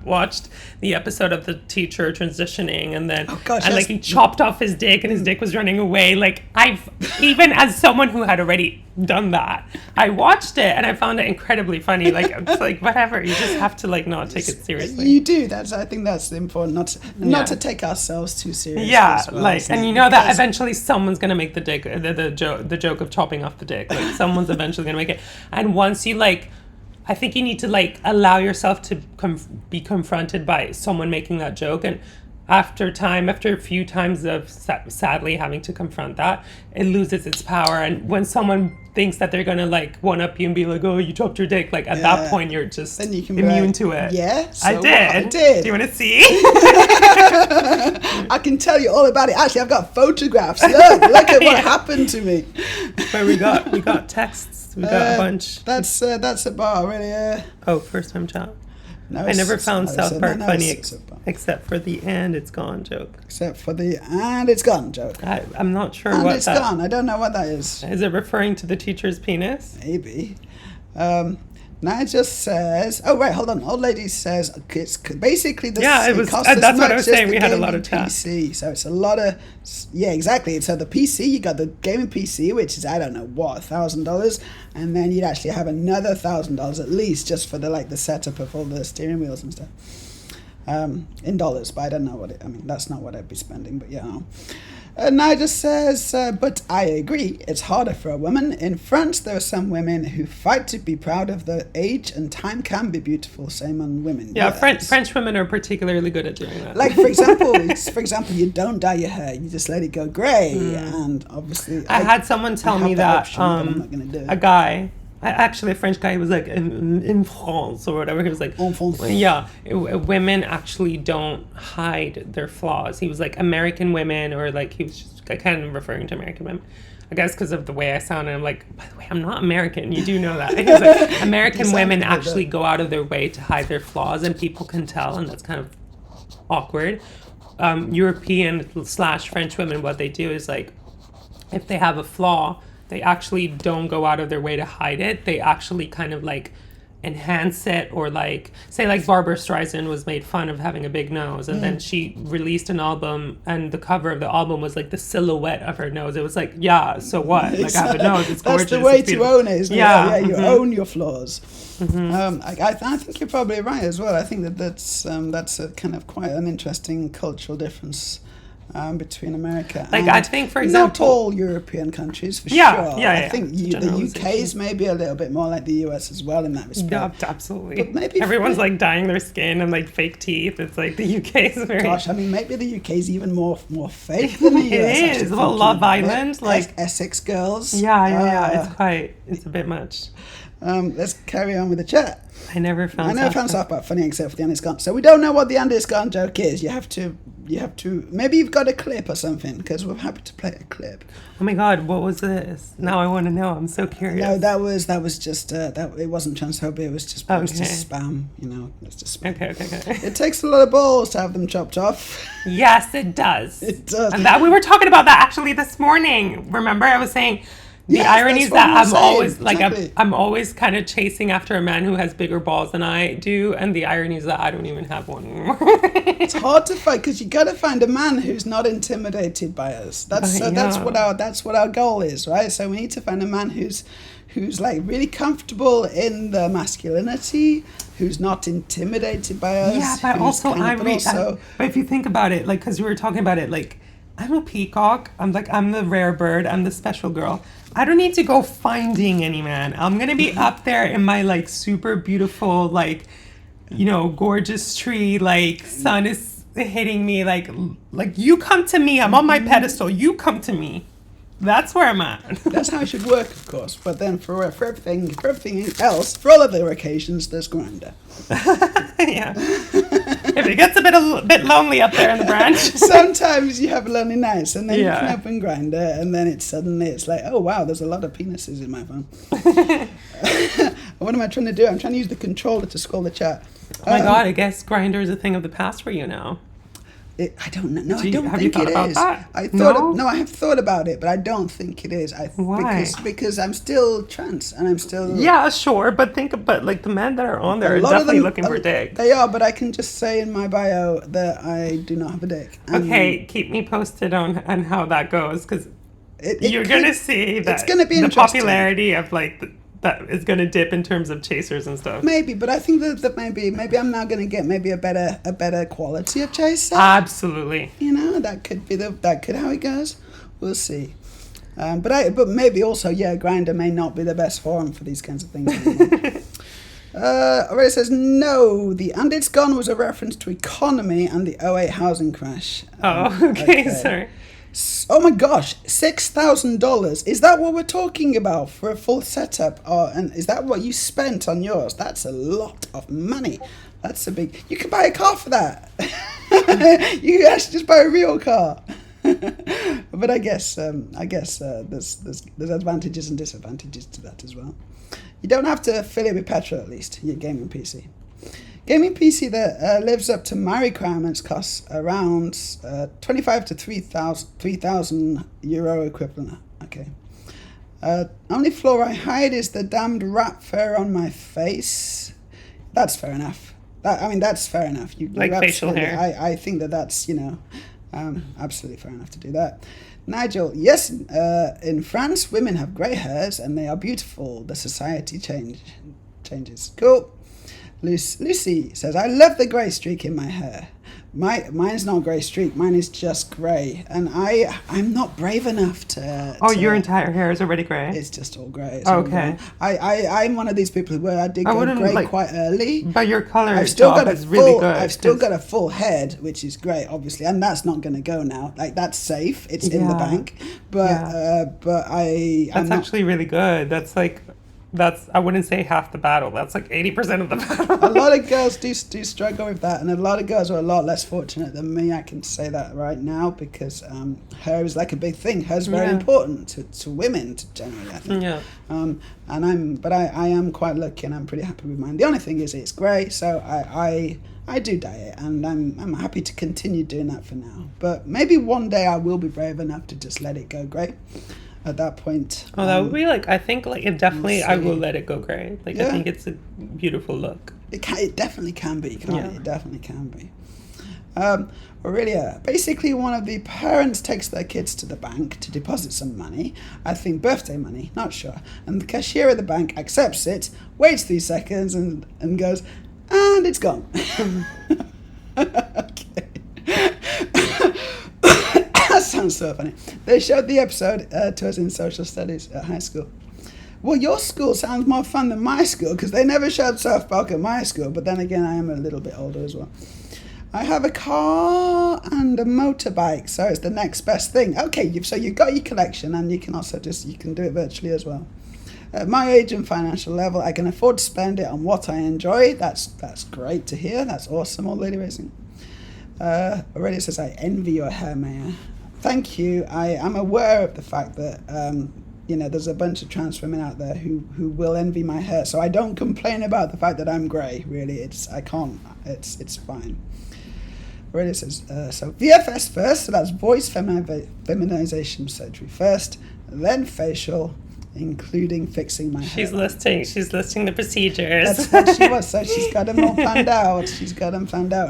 watched the episode of the teacher transitioning, and then gosh, and like he chopped off his dick, and his dick was running away. Like I've even as someone who had already done that, I watched it and I found it incredibly funny. Like it's like whatever, you just have to like not take it seriously. You do. I think that's important. Not Yeah. to take ourselves too seriously. Yeah, as well, like, isn't and it? you know that Because- eventually someone's gonna make the joke of chopping off the dick. Like someone's eventually gonna make it, and once you like, I think you need to like allow yourself to be confronted by someone making that joke, and after a few times of sadly having to confront that, it loses its power. And when someone thinks that they're gonna like one up you and be like, oh, you chopped your dick, like at that point you're just Then you can be immune like, to it. yeah, so I what? did. I did. Do you want to see? I can tell you all about it. Actually, I've got photographs. Look at what Yeah. happened to me. But we got texts. We got a bunch. That's a bar, really. Oh, first time chat. No, I never found no, South Park funny it's except for the "and it's gone" joke. except for the "and it's gone" joke. I'm not sure And what it's that gone. I don't know what that is. is. It referring to the teacher's penis? Maybe. Nigel says, "Oh right, hold on." Old lady says it's basically the Yeah, it was. costs as That's what I much was as saying. the We had a lot gaming of chat. PC, so it's a lot of exactly. So the PC, you got the gaming PC, which is I don't know what $1,000, and then you'd actually have another $1,000 at least just for the setup of all the steering wheels and stuff. In dollars, but I don't know that's not what I'd be spending, but yeah. Nigel says, but I agree, it's harder for a woman. In France, there are some women who fight to be proud of their age, and time can be beautiful, same on women. Yeah, Yes. French women are particularly good at doing that. Like, for example, you don't dye your hair, you just let it go grey, and obviously... I had someone tell me that option, but I'm not gonna do it. a guy, actually a French guy, he was like, in France or whatever, he was like, En France. yeah, women actually don't hide their flaws. He was like, American women, or like, he was just kind of referring to American women. I guess because of the way I sound, and I'm like, by the way, I'm not American. You do know that. He was like, American women actually go out of their way to hide their flaws, and people can tell, and that's kind of awkward. European/French women, what they do is like, if they have a flaw, they actually don't go out of their way to hide it. They actually kind of like enhance it, or like, say like Barbara Streisand was made fun of having a big nose, and then she released an album, and the cover of the album was like the silhouette of her nose. It was like, yeah, so what? Like, I have a nose, it's gorgeous. That's the way to own it, isn't it? Yeah, you own your flaws. I think you're probably right as well. I think that's a kind of quite an interesting cultural difference between America like, and I think, for example, not all European countries for Yeah, sure. yeah, I yeah. think the UK is maybe a little bit more like the US as well in that respect. Yeah, absolutely. But maybe everyone's like dyeing their skin and like fake teeth. It's like the UK is very. Gosh, I mean, maybe the UK is even more fake than the US. It is. Well, Love Island, like Essex Girls. Yeah. It's a bit much. Let's carry on with the chat. I never found South Park funny except for the "and it's gone." So we don't know what the "and it's gone" joke is. You have to. Maybe you've got a clip or something, because we're happy to play a clip. Oh my God, what was this? Now I want to know. I'm so curious. No, that was just it wasn't transphobia. It was just spam. It's just spam. Okay. It takes a lot of balls to have them chopped off. Yes, it does. It does. And that we were talking about that actually this morning. Remember, I was saying. The irony is that I'm always like, I'm always kind of chasing after a man who has bigger balls than I do, and the irony is that I don't even have one anymore. It's hard to find, because you got to find a man who's not intimidated by us. That's what our goal is, right? So we need to find a man who's like really comfortable in the masculinity, who's not intimidated by us. Yeah, but also but if you think about it, like, because we were talking about it, like, I'm a peacock. I'm the rare bird. I'm the special girl. I don't need to go finding any man. I'm going to be up there in my, like, super beautiful, like, gorgeous tree. Like, sun is hitting me. Like, you come to me. I'm on my pedestal. You come to me. That's where I'm at. That's how it should work, of course. But then for everything else, for all other occasions, there's Grindr. Yeah. If it gets a bit lonely up there in the branch. Sometimes you have lonely nights, and then you can open Grindr, and then it's like, oh wow, there's a lot of penises in my phone. What am I trying to do? I'm trying to use the controller to scroll the chat. Oh my God, I guess Grindr is a thing of the past for you now. I don't know. No, I don't have think you thought it about is. that? I have thought about it, but I don't think it is. Why? Because I'm still trans, and I'm still... Yeah, sure, but like the men that are on there are definitely looking for dick. They are, but I can just say in my bio that I do not have a dick. Okay, keep me posted on how that goes, because you're going to see that it's gonna be the interesting. popularity of like that is going to dip in terms of chasers and stuff. Maybe, but I think that maybe I'm now going to get maybe a better quality of chaser. Absolutely. That could how it goes. We'll see. But maybe also, Grindr may not be the best forum for these kinds of things. Already says no. The "and it's gone" was a reference to economy and the 2008 housing crash. Okay, sorry. Oh my gosh, $6,000. Is that what we're talking about for a full setup? And is that what you spent on yours? That's a lot of money. That's a big... You can buy a car for that. You can actually just buy a real car. But I guess there's advantages and disadvantages to that as well. You don't have to fill it with petrol, at least, your gaming PC. Gaming PC that lives up to my requirements costs around 25 to 3,000 euro equivalent. Okay. Only flaw I hide is the damned rat fur on my face. That's fair enough. That's fair enough. Like facial hair. I think that's, absolutely fair enough to do that. Nigel, yes, in France, women have grey hairs and they are beautiful. The society changes. Cool. Lucy says, I love the grey streak in my hair. Mine's not a grey streak. Mine is just grey. And I'm not brave enough to... your entire hair is already grey? It's just all grey. Okay. I'm one of these people where I did go grey quite early. But your colour is really good. I've still got a full head, which is great, obviously. And that's not going to go now. Like, that's safe. It's in the bank. But That's actually really good. That's, I wouldn't say half the battle. That's like 80% of the battle. A lot of girls do struggle with that, and a lot of girls are a lot less fortunate than me. I can say that right now because hair is like a big thing. Hair's very important to women generally, I think. Yeah. I am quite lucky, and I'm pretty happy with mine. The only thing is it's grey, so I do dye it, and I'm happy to continue doing that for now. But maybe one day I will be brave enough to just let it go grey. At that point, that would be I think it definitely I will let it go grey. I think it's a beautiful look. It definitely can be, can't it? It definitely can be. Aurelia, basically one of the parents takes their kids to the bank to deposit some money, I think birthday money, not sure, and the cashier at the bank accepts it, waits 3 seconds and goes, and it's gone. Okay. That sounds so funny. They showed the episode to us in social studies at high school. Well, your school sounds more fun than my school because they never showed South Park at my school, but then again, I am a little bit older as well. I have a car and a motorbike, so it's the next best thing. Okay, so you've got your collection, and you can also you can do it virtually as well. At my age and financial level, I can afford to spend it on what I enjoy. That's great to hear. That's awesome, old lady racing. Aurelia says, I envy your hair, Maya. Thank you. I am aware of the fact that there's a bunch of trans women out there who will envy my hair. So I don't complain about the fact that I'm grey. Really, it's fine. Aurelia says, so VFS first. So that's voice feminization surgery first, then facial, including fixing my hair. She's listing the procedures. That's what she was. So she's got them all planned out.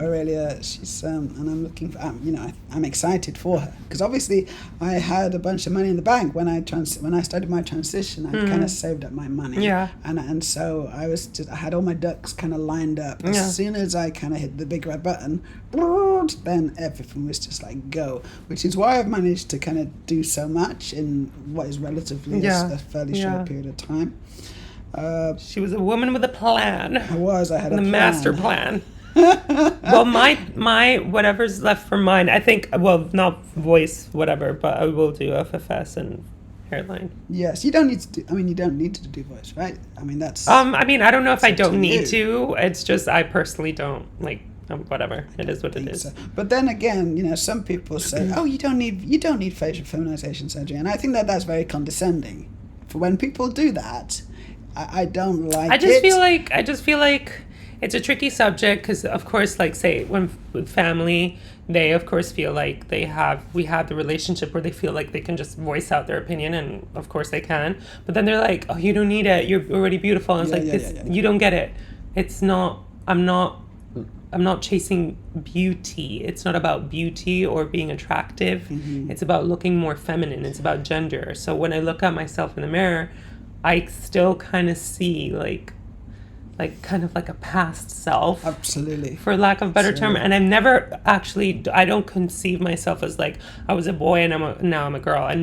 Aurelia. She's and I'm looking for. I'm excited for her because obviously I had a bunch of money in the bank when I started my transition. I kind of saved up my money. Yeah. And so I had all my ducks kind of lined up. As soon as I kind of hit the big red button, then everything was just like go. Which is why I've managed to kind of do so much in what is relatively a fairly short period of time. She was a woman with a plan. I had a plan. Master plan. Well, my whatever's left for mine, I think, well, not voice, whatever, but I will do FFS and hairline. Yes, you don't need to do voice, right? That's... I don't know if I don't need to. It's just I personally don't, whatever. It is what it is. So. But then again, some people say, oh, you don't need facial feminization surgery. And I think that's very condescending. For when people do that, I don't like it. I just feel like it's a tricky subject because, of course, say when with family, they of course feel like we have the relationship where they feel like they can just voice out their opinion, and of course they can. But then they're like, oh, you don't need it. You're already beautiful. And it's you don't get it. It's not. I'm not chasing beauty. It's not about beauty or being attractive. Mm-hmm. It's about looking more feminine. It's about gender. So when I look at myself in the mirror, I still kind of see kind of like a past self. Absolutely. For lack of a better term. And I've never I don't conceive myself as I was a boy and now I'm a girl. I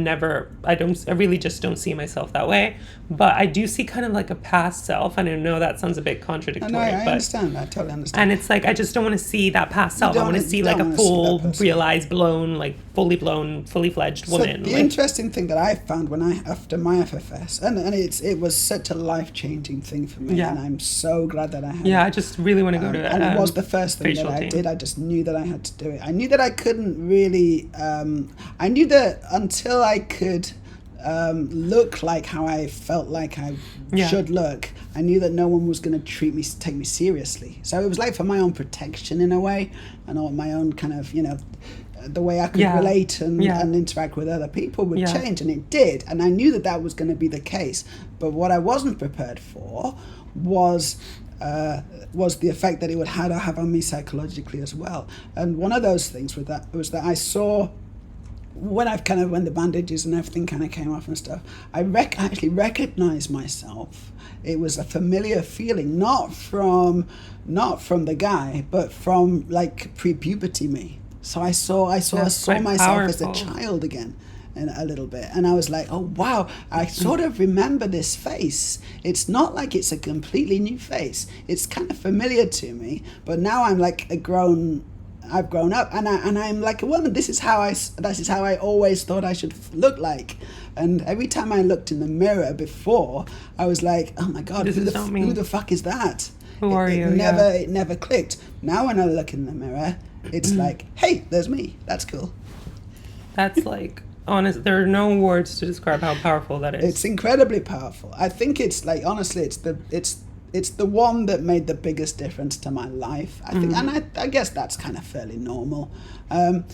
really just don't see myself that way. But I do see kind of like a past self. And I know that sounds a bit contradictory. I understand. I totally understand. And it's I just don't want to see that past self. I want to see a full, realized, blown, fully blown, fully fledged woman. The interesting thing that I found after my FFS, and it was such a life-changing thing for me. Yeah. And I'm so glad that I had it. I just really want to go to it. And it was the first thing that I did. I just knew that I had to do it. I knew that I couldn't really... I knew that until I could look like how I felt like I Yeah. should look. I knew that no one was going to take me seriously. So it was like for my own protection in a way, and all my own kind of, the way I could Yeah. relate and Yeah. interact with other people would Yeah. change, and it did. And I knew that that was going to be the case. But what I wasn't prepared for was the effect that it would have on me psychologically as well. And one of those things was that I saw, when the bandages and everything kind of came off and stuff, I actually recognized myself. It was a familiar feeling, not from the guy, but from like pre-puberty me. So I saw That's quite myself as a powerful. child again, and a little bit, and I was like, oh wow, I sort of remember this face. It's not like it's a completely new face. It's kind of familiar to me, but now I'm like I've grown up, and I'm like a woman. This is how I always thought I should look like. And every time I looked in the mirror before, I was like, oh my God, This is not me. who the fuck is that? Who are you? It never clicked. Now when I look in the mirror, it's like, hey, there's me. That's cool. That's like, honest. There are no words to describe how powerful that is. It's incredibly powerful. I think it's like, honestly, it's the one that made the biggest difference to my life. I think, and I guess that's kind of fairly normal.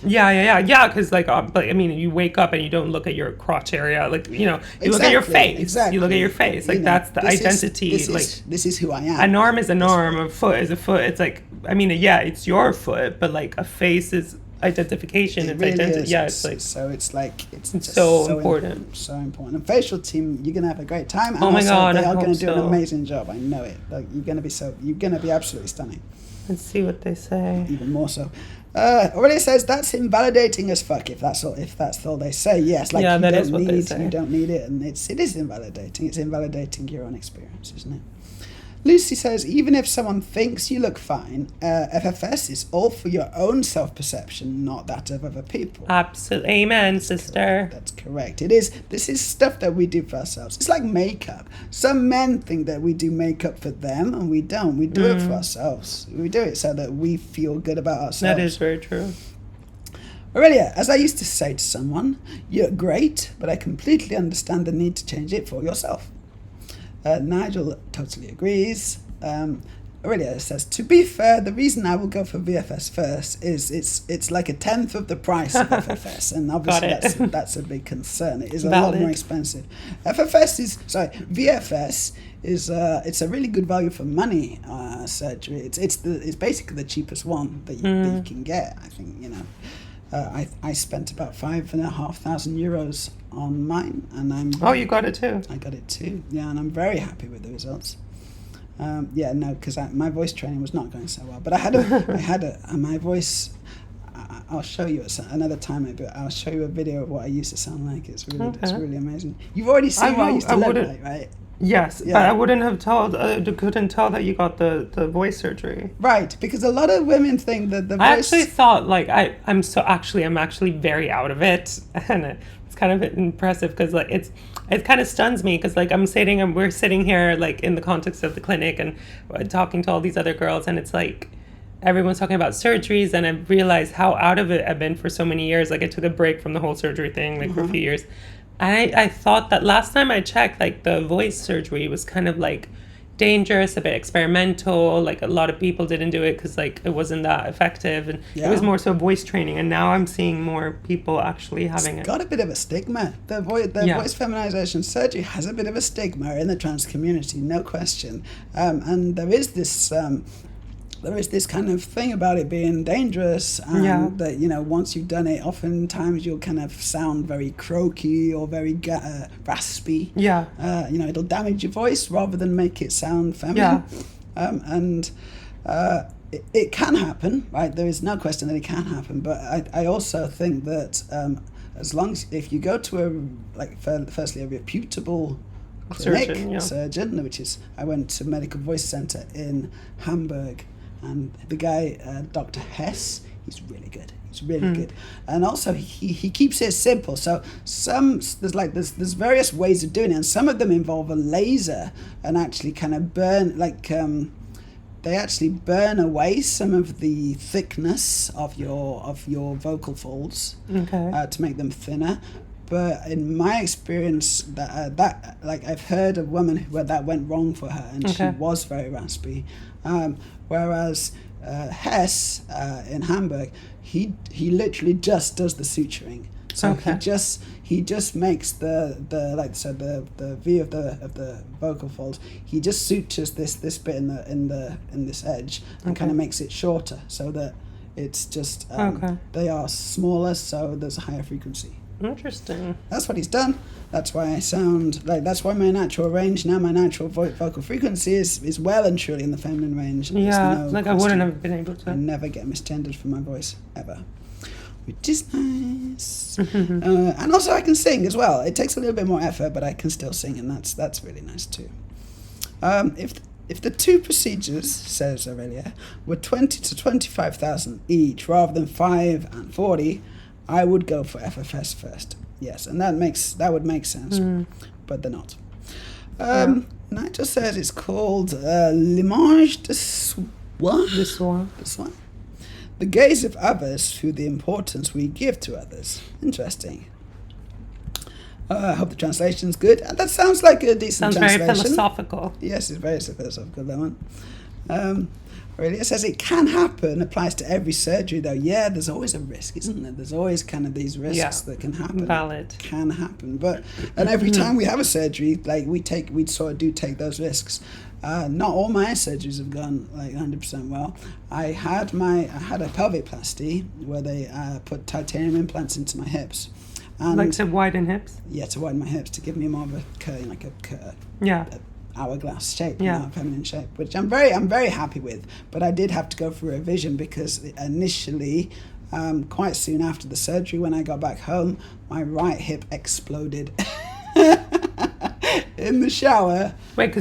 Yeah. Because like, I mean, you wake up and you don't look at your crotch area. Like, you look at your face. Exactly. You look at your face. Like, that's the identity. This is who I am. A norm is a norm. A foot is a foot. It's like, I mean, yeah, it's your foot, but like a face is identification. It's really identity. is. Yeah, it's like, so it's like it's just so important. So important. And facial team, you're gonna have a great time. And Oh my also God, they I are gonna hope do an so. amazing job. I know it. Like you're gonna be absolutely stunning. Let's see what they say. Even more so. Aurelia says that's invalidating as fuck. If that's all they say, yes. Like Yeah, you that don't is what they need, say. you don't need it, and it is invalidating. It's invalidating your own experience, isn't it? Lucy says, even if someone thinks you look fine, FFS is all for your own self-perception, not that of other people. Absolutely. Amen, sister. That's correct. It is. This is stuff that we do for ourselves. It's like makeup. Some men think that we do makeup for them, and we don't. We do it for ourselves. We do it so that we feel good about ourselves. That is very true. Aurelia, as I used to say to someone, you're great, but I completely understand the need to change it for yourself. Nigel totally agrees. Aurelia says, to be fair, the reason I will go for VFS first is it's like a tenth of the price of FFS, and obviously that's a big concern. It is a lot more expensive. VFS is it's a really good value for money surgery. It's basically the cheapest one that you can get. I think I spent about €5,500 on mine, and you got it too. I got it too. Yeah, and I'm very happy with the results. Because my voice training was not going so well. But I had my voice. I'll show you another time. Maybe I'll show you a video of what I used to sound like. It's really amazing. You've already seen what I used to look like, right? Yes, yeah. But I wouldn't have couldn't tell that you got the voice surgery. Right, because a lot of women think that the voice... I actually thought, like, I'm actually very out of it, and it's kind of impressive, because, like, it kind of stuns me, because, like, we're sitting here, like, in the context of the clinic, and talking to all these other girls, and it's like, everyone's talking about surgeries, and I've realized how out of it I've been for so many years. Like, I took a break from the whole surgery thing, like, for a few years. I thought that last time I checked, like, the voice surgery was kind of, like, dangerous, a bit experimental. Like, a lot of people didn't do it because, like, it wasn't that effective. And it was more so voice training. And now I'm seeing more people actually having It's got a bit of a stigma. The voice feminization surgery has a bit of a stigma in the trans community, no question. And there is this kind of thing about it being dangerous, and that once you've done it, oftentimes you'll kind of sound very croaky or very raspy. It'll damage your voice rather than make it sound feminine. It can happen, right? There is no question that it can happen, but I also think that as long as if you go to firstly a reputable clinic surgeon, which is I went to Medical Voice Center in Hamburg. And the guy, Dr. Hess, he's really good. He's really good, and also he keeps it simple. So there's various ways of doing it, and some of them involve a laser and actually kind of burn they actually burn away some of the thickness of your vocal folds to make them thinner. But in my experience, that like I've heard of women where that went wrong for her, and she was very raspy. Whereas Hess in Hamburg, he literally just does the suturing. So he just makes the V of the vocal folds. He just sutures this bit in this edge and kind of makes it shorter so that it's just they are smaller, so there's a higher frequency. Interesting. That's what he's done. That's why I sound like. That's why my natural range now, my natural vocal frequency is well and truly in the feminine range. Yeah, I wouldn't have been able to. I never get misgendered for my voice ever, which is nice. And also I can sing as well. It takes a little bit more effort, but I can still sing, and that's really nice too. If the two procedures, says Aurelia, were 20 to 25,000 each rather than 5 and 40. I would go for FFS first. Yes, and that would make sense, but they're not. Nigel says it's called Limage de Soie. The gaze of others through the importance we give to others. Interesting. I hope the translation's good. That sounds like a decent translation. Sounds very philosophical. Yes, it's very philosophical, that one. Really, it says it can happen, applies to every surgery though. Yeah, there's always a risk, isn't there? There's always kind of these risks that can happen. Valid. Can happen. And every time we have a surgery, like we sort of do take those risks. Not all my surgeries have gone like 100% well. I had a pelviplasty where they put titanium implants into my hips. And like to widen hips? Yeah, to widen my hips, to give me more of a curve, like a hourglass shape, feminine shape, which I'm very happy with. But I did have to go for a revision because initially, quite soon after the surgery, when I got back home, my right hip exploded in the shower. Wait,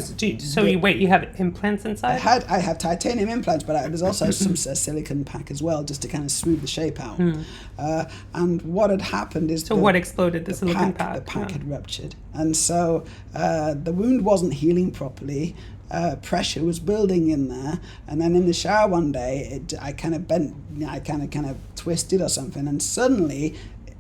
you have implants inside? I have titanium implants, but there's also some silicone pack as well, just to kind of smooth the shape out. And what had happened is what exploded? The silicone pack? The pack had ruptured, and so the wound wasn't healing properly. Pressure was building in there, and then in the shower one day, I kind of twisted or something, and suddenly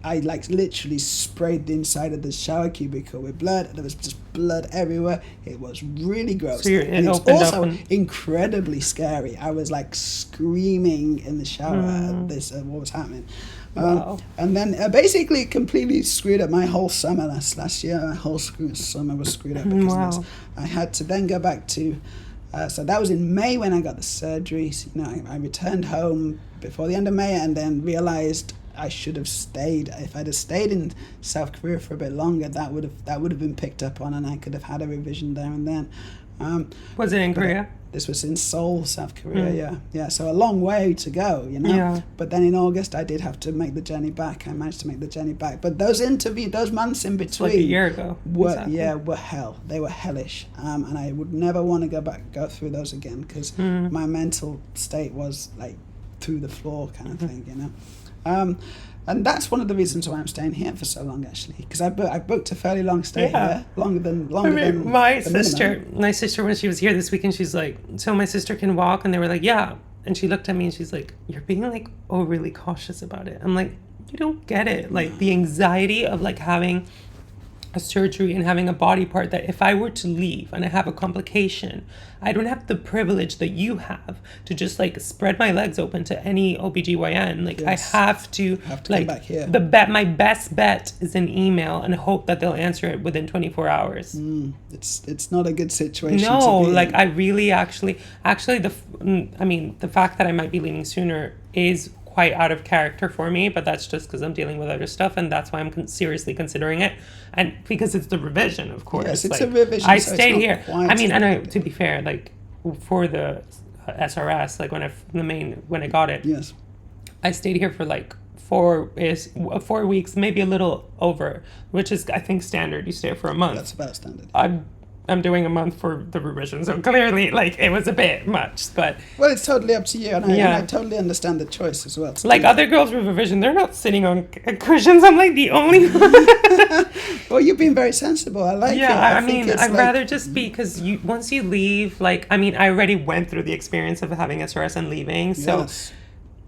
I literally sprayed the inside of the shower cubicle with blood. There was just blood everywhere. It was really gross. So it was also incredibly scary. I was screaming in the shower at what was happening. Wow. And then basically completely screwed up my whole summer last year. My whole summer was screwed up because of this. I had to then go back to... so that was in May when I got the surgery. So, I returned home before the end of May and then realized I should have stayed. If I'd have stayed in South Korea for a bit longer, that would have been picked up on, and I could have had a revision there and then. Was it in Korea? This was in Seoul, South Korea. Yeah. So a long way to go, Yeah. But then in August, I did have to make the journey back. I managed to make the journey back. But those months in between, like a year ago, were hell. They were hellish, and I would never want to go through those again because my mental state was through the floor kind of thing, And that's one of the reasons why I'm staying here for so long, actually, because I booked a fairly long stay here, longer than my sister when she was here this weekend, she's like, so my sister can walk, and they were like, yeah, and she looked at me and she's like, you're being overly cautious about it. I'm like, you don't get it, the anxiety of having a surgery and having a body part that if I were to leave and I have a complication, I don't have the privilege that you have to just spread my legs open to any OBGYN. Yes. I have to come back here. My best bet is an email and hope that they'll answer it within 24 hours. It's not a good situation. No, to be in. I really actually the fact that I might be leaving sooner is quite out of character for me, but that's just because I'm dealing with other stuff, and that's why I'm seriously considering it, and because it's the revision, of course. Yes, it's a revision. I stayed here. To be fair, for the SRS, when I got it, yes, I stayed here for 4 weeks, maybe a little over, which is I think standard. You stay for a month. That's about standard. I'm doing a month for the revision, so clearly, it was a bit much, but... Well, it's totally up to you, and I totally understand the choice as well. Other girls with revision, they're not sitting on cushions. I'm, the only one. Well, you've been very sensible. I like it. Yeah, I'd rather just be, because once you leave, I already went through the experience of having SRS and leaving, so... Yes.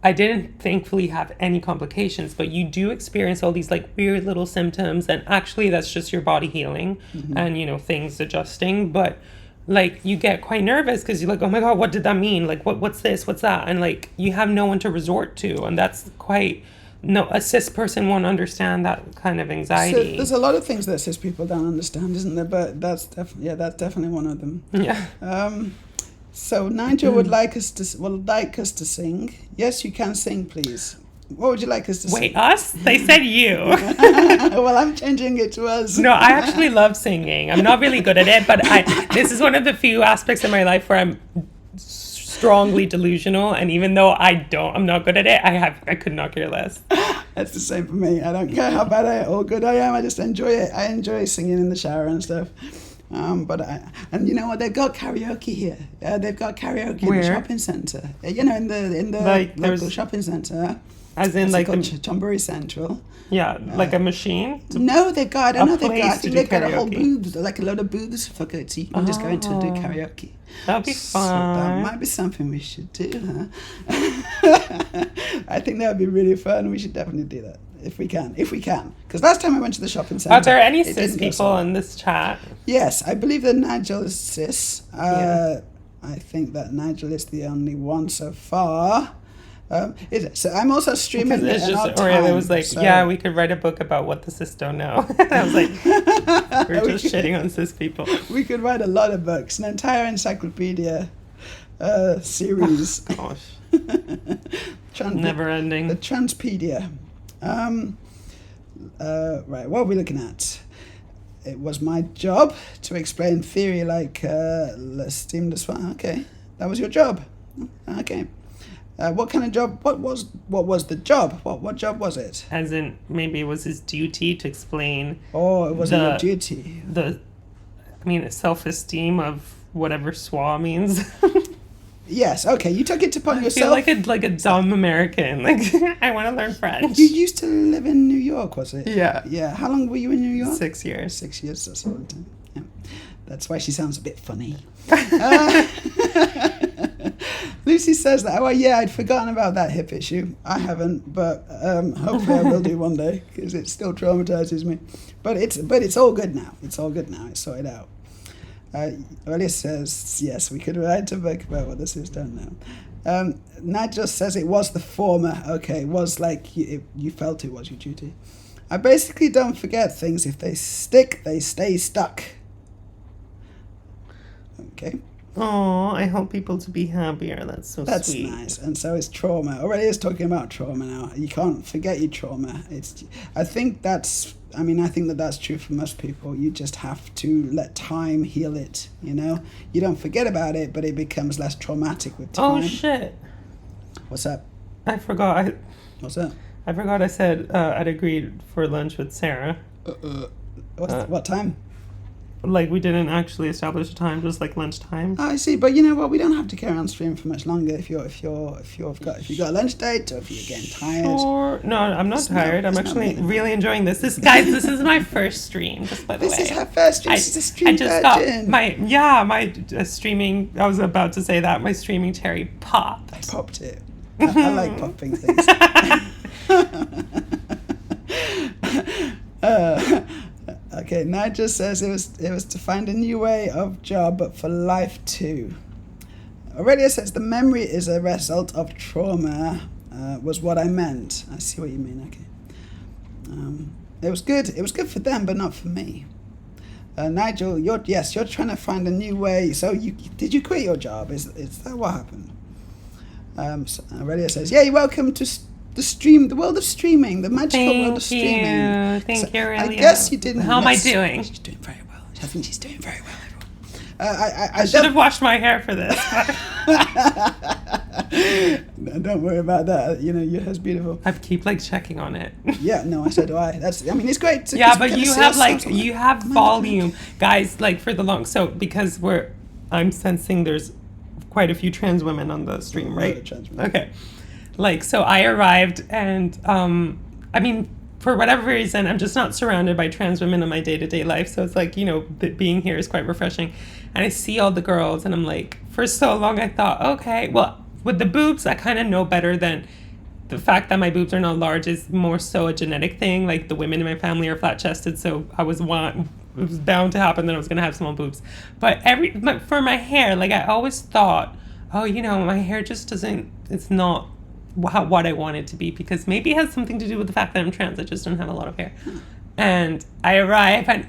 I didn't thankfully have any complications, but you do experience all these like weird little symptoms, and actually that's just your body healing and, you know, things adjusting. But like you get quite nervous because you're like, oh my God, what did that mean? Like, what's this? What's that? And like you have no one to resort to. And that's quite, no, a cis person won't understand that kind of So anxiety. there's a lot of things that cis people don't understand, isn't there? But that's definitely one of them. Yeah. So Nigel would like us to sing. Yes, you can sing, please. What would you like us to Wait, sing? us? They said you. Well, I'm changing it to us. No, I actually love singing. I'm not really good at it, but this is one of the few aspects of my life where I'm strongly delusional, and even though I'm not good at it, I could not care less. That's the same for me. I don't care how bad or good I am. I just enjoy it. I enjoy singing in the shower and stuff. And you know what? They've got karaoke here. They've got karaoke in Where? the shopping centre. You know, in the Like, local there's- shopping centre. As in, It's like, called Chonburi Central. yeah, like a machine. No, they've got. I don't know. They've place got. I to think do they've got a whole karaoke. booth, like a load of booths for kids. So you can just go into and do karaoke. That'd be So that fun. might be something we should do, huh? I think that would be really fun. We should definitely do that if we can. Because last time I went to the shopping centre. Are there any it cis didn't go so people well. in this chat? Yes, I believe that Nigel is cis. Yeah. I think that Nigel is the only one so far. So I'm also streaming Because it's at an just, odd or it time, was like, so- yeah, we could write a book about what the cis don't know. I was like, we're just shitting on cis people. We could write a lot of books, an entire encyclopedia series. Gosh, Tran- never ending. The Transpedia. Right, what are we looking at? It was my job to explain theory like steamed as well. Okay, that was your job. Okay. What kind of job? What was the job? What job was it? As in, maybe it was his duty to explain Oh, it wasn't your The- duty. self-esteem of whatever SWA means. Yes. Okay, you took it upon I feel yourself. like a dumb American. Like, I want to learn French. You used to live in New York, was it? Yeah. Yeah. How long were you in New York? 6 years. 6 years. That's a long time. Yeah. That's why she sounds a bit funny. Lucy says that. Oh yeah, I'd forgotten about that hip issue. I haven't, but hopefully I will do one day because it still traumatizes me. But it's all good now. It's all good now. It's sorted out. Aurelia says yes, we could write a book about what this is done now. Nigel says it was the former. Okay, it was like you felt it was your duty. I basically don't forget things. If they stick, they stay stuck. Okay. Oh, I hope people to be happier. That's so That's sweet. nice. And so is trauma. Already is talking about trauma now. You can't forget your trauma. I think that's true for most people. You just have to let time heal it, you know? You don't forget about it, but it becomes less traumatic with time. Oh shit! What's up? I forgot. What's up? I forgot. I said I'd agreed for lunch with Sarah. What time? Like we didn't actually establish a time, just like lunchtime. Oh, I see, but you know what? We don't have to carry on streaming for much longer if you got a lunch date or if you're getting tired. Sure. No, I'm not It's not- tired. I'm it's not actually me. really enjoying this. This is my first stream. Just by the This way. is her first stream. She's a stream I just got virgin. my streaming. I was about to say that my streaming cherry popped. I popped it. I like popping things. Okay, Nigel says it was to find a new way of job, but for life too. Aurelia says the memory is a result of trauma. Was what I meant. I see what you mean. Okay. It was good. It was good for them, but not for me. Nigel, you're trying to find a new way. So did you quit your job? Is that what happened? So Aurelia says, "Yeah, you're welcome to the world of streaming, the magical world of streaming." Thank you, Aurelia. I guess you didn't. How am I miss- doing? She's doing very well. I think she's doing very well, everyone. I should have washed my hair for this. No, don't worry about that. You know, your hair's beautiful. I keep like checking on it. Yeah, no, so do I. It's great. To Yeah, just but kinda you see have ourselves on you it. have Come on, volume, guys. Like for the long, so because I'm sensing there's quite a few trans women on the stream, Lots of right? trans women. Okay, like so I arrived and I mean for whatever reason I'm just not surrounded by trans women in my day-to-day life, so it's like, you know, being here is quite refreshing, and I see all the girls and I'm like, for so long I thought, okay, well with the boobs I kind of know better than the fact that my boobs are not large is more so a genetic thing. Like the women in my family are flat chested, so it was bound to happen that I was gonna have small boobs. But for my hair, like I always thought, oh, you know, my hair just doesn't. It's not what I want it to be, because maybe it has something to do with the fact that I'm trans. I just don't have a lot of hair. And I arrive, and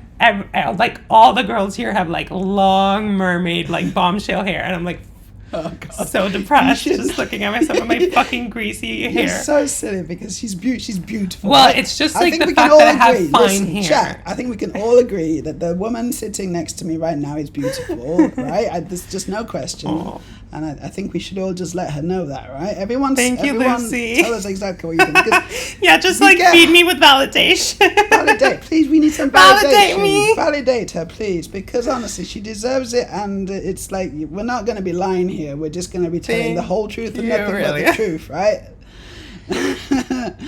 like all the girls here have like long mermaid, like bombshell hair, and I'm like, oh God, so depressed just looking at myself with my fucking greasy hair. You're so silly because she's beautiful. Well, it's just like the fact that I have fine hair. Chat, I think we can all agree that the woman sitting next to me right now is beautiful, right? There's just no question. Aww. And I think we should all just let her know that, right? Everyone, Lucy. Tell us exactly what you think. Yeah, just like feed me with validation. Validate, please. We need some validation. Validate me. Validate her, please, because honestly, she deserves it. And it's like we're not going to be lying here. We're just going to be telling the whole truth and nothing but the truth, right?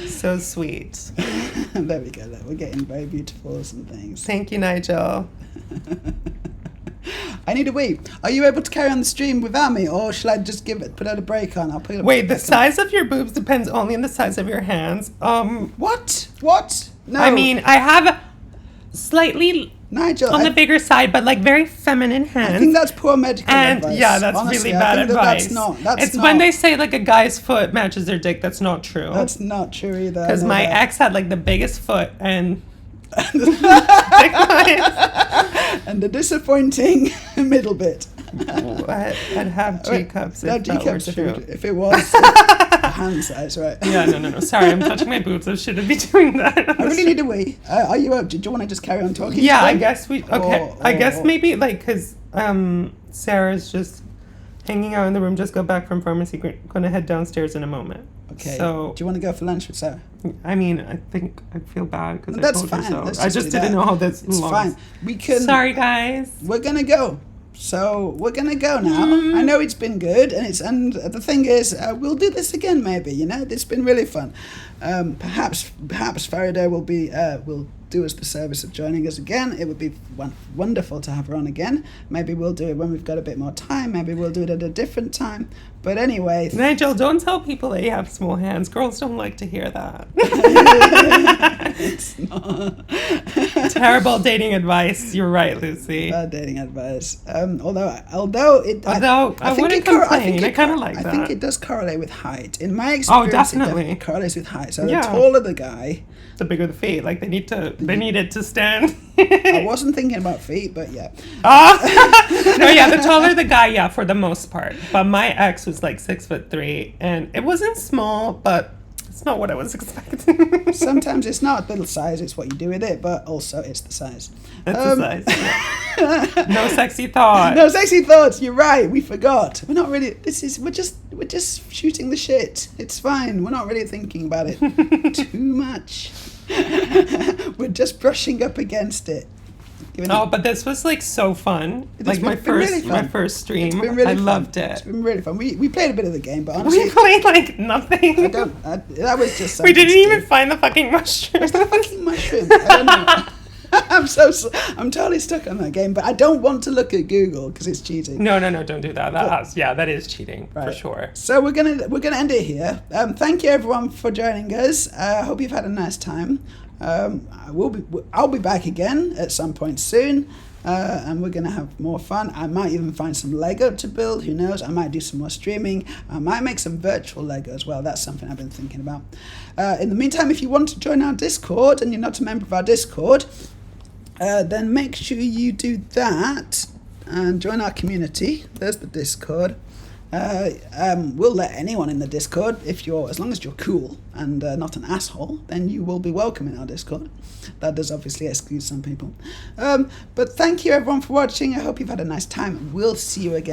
So sweet. There we go. We're getting very beautiful and things. Thank you, Nigel. I need a wee. Are you able to carry on the stream without me, or shall I just put out a break on? I'll put it. Wait, the size of your boobs depends only on the size of your hands. What? No. I mean, I have slightly Nigel on the bigger side, but like very feminine hands. I think that's poor medical advice. Yeah, that's honestly, really bad advice. That's when they say like a guy's foot matches their dick. That's not true. That's not true either. Because my ex had like the biggest foot and. And the disappointing middle bit. I'd have G cups. No, G cups if it was hand size, right? Yeah, no. Sorry, I'm touching my boobs. I shouldn't be doing that. I really need a wee. Are you up? Do you want to just carry on talking? Yeah, I guess we. Okay, I guess maybe like because Sarah's just hanging out in the room. Just got back from pharmacy. Going to head downstairs in a moment. Okay. So, do you want to go for lunch with Sarah? I mean, I think I feel bad because that's I told fine. her so. I just didn't know how this. It's fine. We can. Sorry, guys. We're gonna go. So we're gonna go now. I know it's been good, and the thing is, we'll do this again. Maybe it's been really fun. Perhaps Farida will do us the service of joining us again. It would be wonderful to have her on again. Maybe we'll do it when we've got a bit more time. Maybe we'll do it at a different time. But anyway... Nigel, don't tell people that you have small hands. Girls don't like to hear that. It's not. Terrible dating advice. You're right, Lucy. Bad dating advice. I wouldn't complain. I kind of like that. I think it does correlate with height. In my experience, it definitely correlates with height. So the taller the guy... The bigger the feet. Like, they needed to stand. I wasn't thinking about feet, but yeah. No, yeah, the taller the guy, yeah, for the most part. But my ex was like 6'3", and it wasn't small, but it's not what I was expecting. Sometimes it's not the size, it's what you do with it, but also it's the size. It's the size. Yeah. No sexy thoughts. No sexy thoughts. You're right. We forgot. We're not really. We're just shooting the shit. It's fine. We're not really thinking about it too much. We're just brushing up against it. But this was like so fun. Like my first stream. It's been really fun. Loved it. It's been really fun. We played a bit of the game, but honestly, we played like nothing. That was just. We didn't even find the fucking mushroom. Where's the fucking mushroom? I don't know. I'm totally stuck on that game, but I don't want to look at Google because it's cheating. No, don't do that. That is cheating for sure. So we're gonna end it here. Thank you everyone for joining us. I hope you've had a nice time. I'll be back again at some point soon, and we're gonna have more fun. I might even find some Lego to build. Who knows? I might do some more streaming. I might make some virtual Lego as well. That's something I've been thinking about. In the meantime, if you want to join our Discord and you're not a member of our Discord, then make sure you do that and join our community. There's the Discord. We'll let anyone in the Discord as long as you're cool and not an asshole, then you will be welcome in our Discord. That does obviously exclude some people. But thank you everyone for watching. I hope you've had a nice time. We'll see you again.